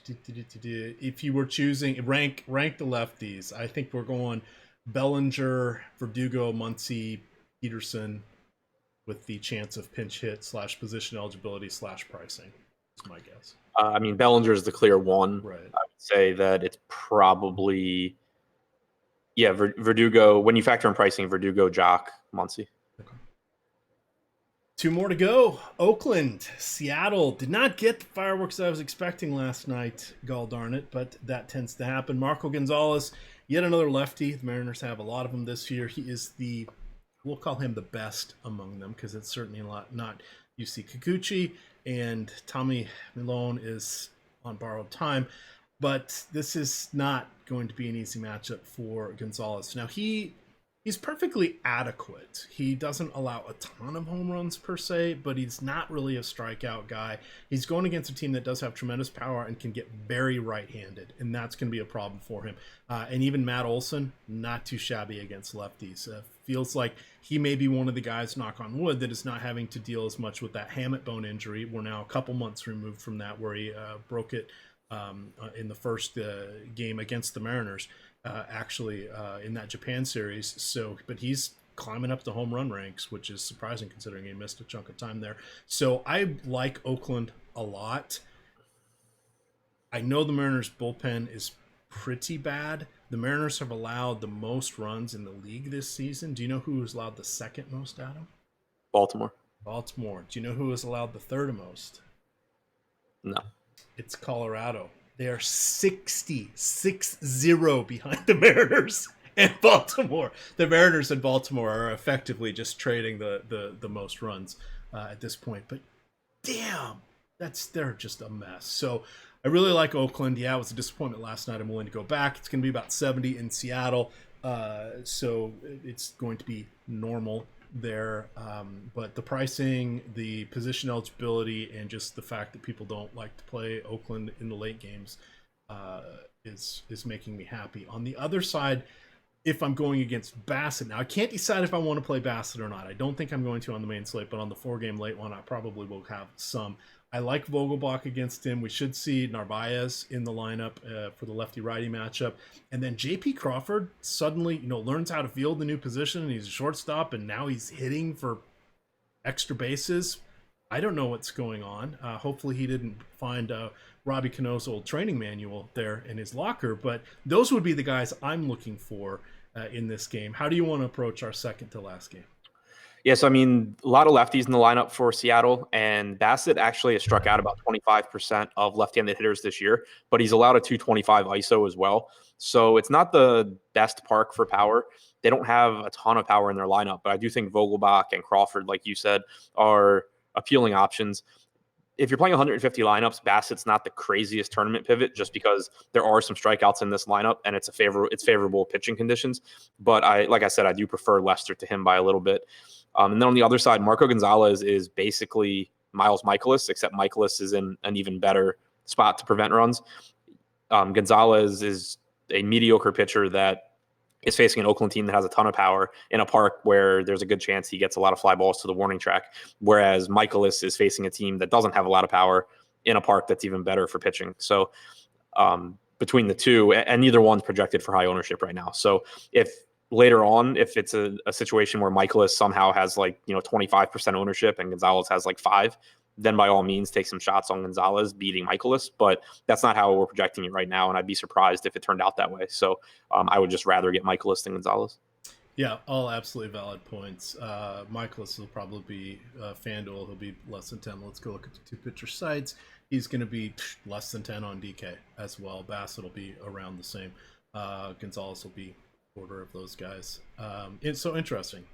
If you were choosing rank the lefties, I think we're going Bellinger, Verdugo, Muncy, Peterson, with the chance of pinch hit / position eligibility / pricing. That's my guess. I mean, Bellinger is the clear one. Right. I would say that it's probably, Verdugo. When you factor in pricing, Verdugo, Jock, Muncy. Okay. 2 more to go. Oakland, Seattle did not get the fireworks I was expecting last night. Gall darn it, but that tends to happen. Marco Gonzalez, yet another lefty. The Mariners have a lot of them this year. He is we'll call him the best among them because it's certainly not UC Kikuchi, and Tommy Milone is on borrowed time. But this is not going to be an easy matchup for Gonzalez. Now, he's perfectly adequate. He doesn't allow a ton of home runs per se, but he's not really a strikeout guy. He's going against a team that does have tremendous power and can get very right-handed, and that's going to be a problem for him. And even Matt Olson, not too shabby against lefties. Feels like he may be one of the guys, knock on wood, that is not having to deal as much with that hamate bone injury. We're now a couple months removed from that, where he broke it in the first game against the Mariners, in that Japan series. So, but he's climbing up the home run ranks, which is surprising considering he missed a chunk of time there. So I like Oakland a lot. I know the Mariners bullpen is pretty bad. The Mariners have allowed the most runs in the league this season. Do you know who has allowed the second most, Adam? Baltimore. Do you know who has allowed the third most? No. It's Colorado. They are 6-0 behind the Mariners and Baltimore. The Mariners and Baltimore are effectively just trading the most runs at this point. But damn, they're just a mess. So I really like Oakland. Yeah, it was a disappointment last night. I'm willing to go back. It's going to be about 70 in Seattle. So it's going to be normal there. But the pricing, the position eligibility, and just the fact that people don't like to play Oakland in the late games is making me happy. On the other side, if I'm going against Bassett, now I can't decide if I want to play Bassett or not. I don't think I'm going to on the main slate, but on the 4-game late one, I probably will have some. I like Vogelbach against him. We should see Narvaez in the lineup for the lefty-righty matchup. And then J.P. Crawford suddenly, learns how to field the new position, and he's a shortstop, and now he's hitting for extra bases. I don't know what's going on. Hopefully he didn't find Robbie Cano's old training manual there in his locker, but those would be the guys I'm looking for in this game. How do you want to approach our second to last game? Yes, I mean, a lot of lefties in the lineup for Seattle, and Bassett actually has struck out about 25% of left-handed hitters this year, but he's allowed a 225 ISO as well. So it's not the best park for power. They don't have a ton of power in their lineup, but I do think Vogelbach and Crawford, like you said, are appealing options. If you're playing 150 lineups, Bassett's not the craziest tournament pivot, just because there are some strikeouts in this lineup and it's favorable pitching conditions. But like I said, I do prefer Lester to him by a little bit. And then on the other side, Marco Gonzalez is basically Miles Michaelis, except Michaelis is in an even better spot to prevent runs. Gonzalez is a mediocre pitcher that is facing an Oakland team that has a ton of power in a park where there's a good chance he gets a lot of fly balls to the warning track, whereas Michaelis is facing a team that doesn't have a lot of power in a park that's even better for pitching. So between the two, and neither one's projected for high ownership right now. So if later on, if it's a situation where Michaelis somehow has 25% ownership and Gonzalez has 5%, then by all means take some shots on Gonzalez beating Michaelis, but that's not how we're projecting it right now, and I'd be surprised if it turned out that way. So I would just rather get Michaelis than Gonzalez. Yeah, all absolutely valid points. Michaelis will probably be FanDuel. He'll be less than 10. Let's go look at the two pitcher sites. He's going to be less than 10 on DK as well. Bassett will be around the same. Gonzalez will be order of those guys. It's so interesting.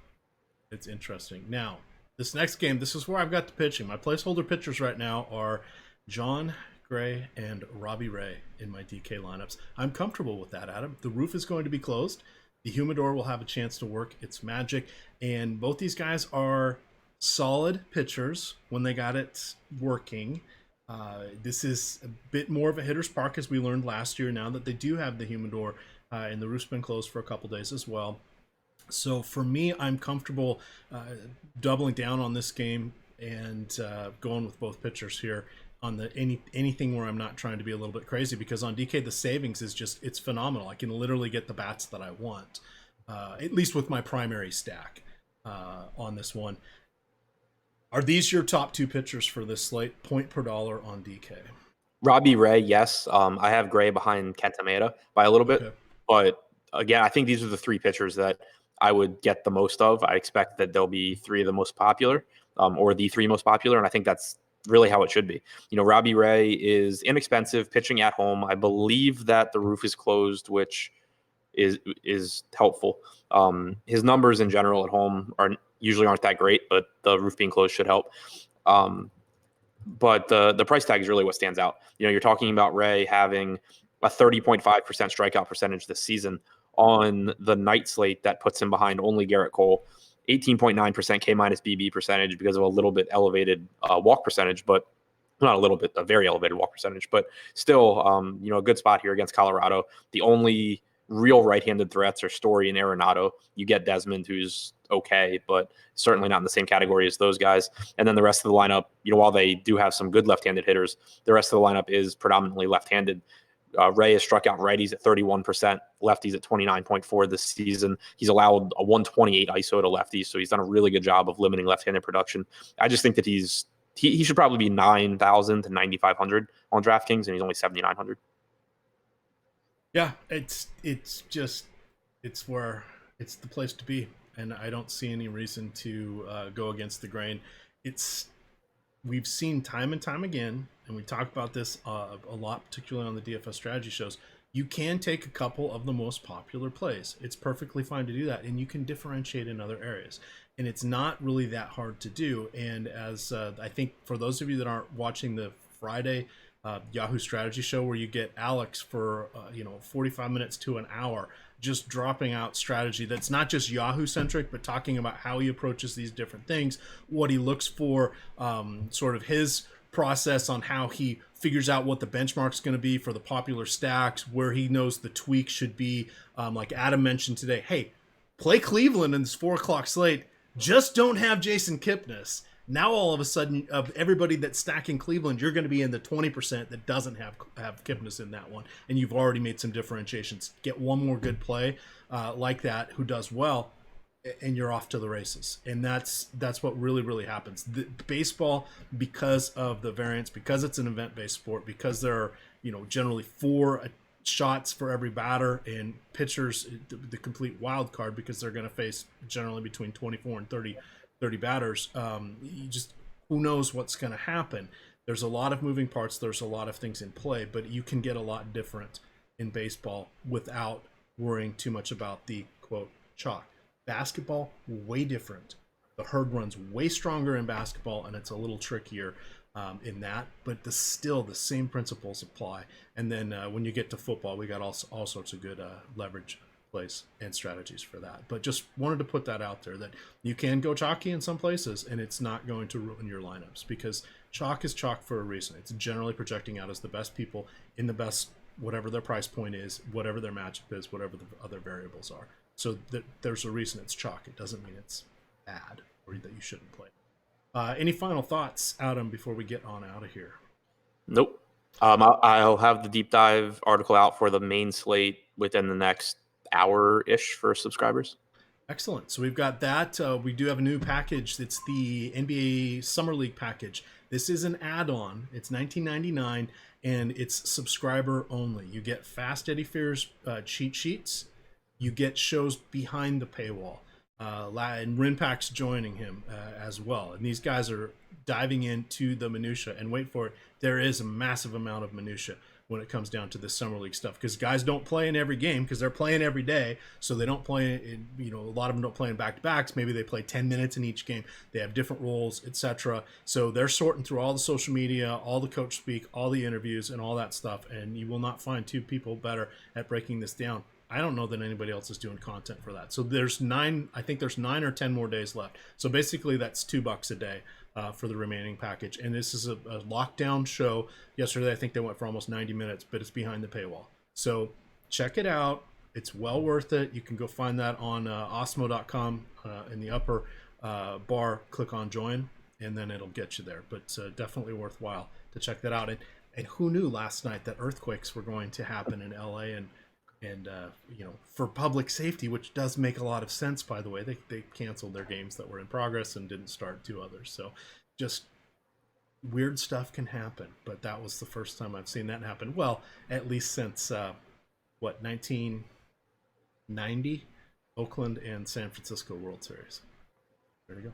It's interesting. Now, this next game, this is where I've got the pitching. My placeholder pitchers right now are John Gray and Robbie Ray in my DK lineups. I'm comfortable with that, Adam. The roof is going to be closed. The humidor will have a chance to work its magic. And both these guys are solid pitchers when they got it working. This is a bit more of a hitter's park, as we learned last year, now that they do have the humidor and the roof's been closed for a couple days as well. So for me, I'm comfortable doubling down on this game and going with both pitchers here on the anything where I'm not trying to be a little bit crazy, because on DK the savings is it's phenomenal. I can literally get the bats that I want, at least with my primary stack on this one. Are these your top two pitchers for this slate, point per dollar on DK? Robbie Ray, yes. I have Gray behind Kenta Maeda by a little bit, but again, I think these are the three pitchers that I would get the most of. I expect that they'll be three of the most popular, or the three most popular, and I think that's really how it should be. Robbie Ray is inexpensive, pitching at home. I believe that the roof is closed, which is helpful. His numbers in general at home usually aren't that great, but the roof being closed should help. But the price tag is really what stands out. You're talking about Ray having a 30.5% strikeout percentage this season. On the night slate, that puts him behind only Garrett Cole. 18.9% K minus BB percentage because of a little bit elevated walk percentage, but not a little bit, a very elevated walk percentage, but still, a good spot here against Colorado. The only real right-handed threats are Story and Arenado. You get Desmond, who's okay, but certainly not in the same category as those guys. And then the rest of the lineup, while they do have some good left-handed hitters, the rest of the lineup is predominantly left-handed. Ray has struck out righties at 31%, lefties at 29.4% this season. He's allowed a 128 ISO to lefties, so he's done a really good job of limiting left-handed production. I just think that he should probably be 9,000 to 9,500 on DraftKings, and he's only 7,900. Yeah, it's the place to be, and I don't see any reason to go against the grain. We've seen time and time again, and we talk about this a lot, particularly on the DFS strategy shows. You can take a couple of the most popular plays. It's perfectly fine to do that, and you can differentiate in other areas. And it's not really that hard to do. And as I think for those of you that aren't watching the Friday Yahoo strategy show where you get Alex for 45 minutes to an hour just dropping out strategy that's not just Yahoo centric, but talking about how he approaches these different things, what he looks for, sort of his process on how he figures out what the benchmark's going to be for the popular stacks, where he knows the tweak should be. Like Adam mentioned today, hey, play Cleveland in this 4 o'clock slate. Just don't have Jason Kipnis. Now all of a sudden, of everybody that's stacking Cleveland, you're going to be in the 20% that doesn't have Kipnis in that one, and you've already made some differentiations. Get one more good play like that who does well, and you're off to the races. And that's what really happens. The baseball, because of the variance, because it's an event-based sport, because there are generally 4 shots for every batter, and pitchers the complete wild card because they're going to face generally between 24 and 30 batters. Who knows what's going to happen. There's a lot of moving parts, there's a lot of things in play, but you can get a lot different in baseball without worrying too much about the quote chalk. Basketball, way different. The herd run's way stronger in basketball, and it's a little trickier in that, but still the same principles apply. And then when you get to football, we got all sorts of good leverage plays and strategies for that. But just wanted to put that out there, that you can go chalky in some places and it's not going to ruin your lineups, because chalk is chalk for a reason. It's generally projecting out as the best people in the best, whatever their price point is, whatever their matchup is, whatever the other variables are. So there's a reason it's chalk. It doesn't mean it's bad or that you shouldn't play. Any final thoughts, Adam, before we get on out of here? Nope. I'll have the deep dive article out for the main slate within the next hour-ish for subscribers. Excellent. So we've got that. We do have a new package. It's the NBA Summer League package. This is an add-on. It's $19.99, and it's subscriber only. You get Fast Eddie Fear's cheat sheets. You get shows behind the paywall. And Rinpack's joining him as well. And these guys are diving into the minutia. And wait for it, there is a massive amount of minutia when it comes down to this summer league stuff, because guys don't play in every game because they're playing every day. So they don't play in, a lot of them don't play in back-to-backs. Maybe they play 10 minutes in each game. They have different roles, etc. So they're sorting through all the social media, all the coach speak, all the interviews, and all that stuff. And you will not find 2 people better at breaking this down. I don't know that anybody else is doing content for that. So there's 9 or 10 more days left. So basically that's $2 a day for the remaining package. And this is a lockdown show. Yesterday, I think they went for almost 90 minutes, but it's behind the paywall. So check it out. It's well worth it. You can go find that on osmo.com in the upper bar. Click on join, and then it'll get you there. But definitely worthwhile to check that out. And who knew last night that earthquakes were going to happen in LA, and for public safety, which does make a lot of sense, by the way. They canceled their games that were in progress and didn't start 2 others. So just weird stuff can happen, but that was the first time I've seen that happen. Well, at least since 1990, Oakland and San Francisco World Series. There we go.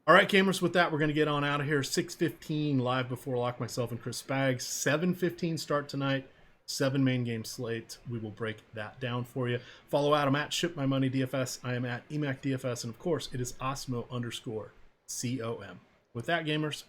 All right, gamers, with that, we're going to get on out of here. 6:15 live before lock, myself and Chris Spags. 7:15 start tonight. 7 main game slate. We will break that down for you. Follow Adam at Ship My Money DFS. I am at EMAC DFS. And of course, it is Osmo_COM. With that, gamers,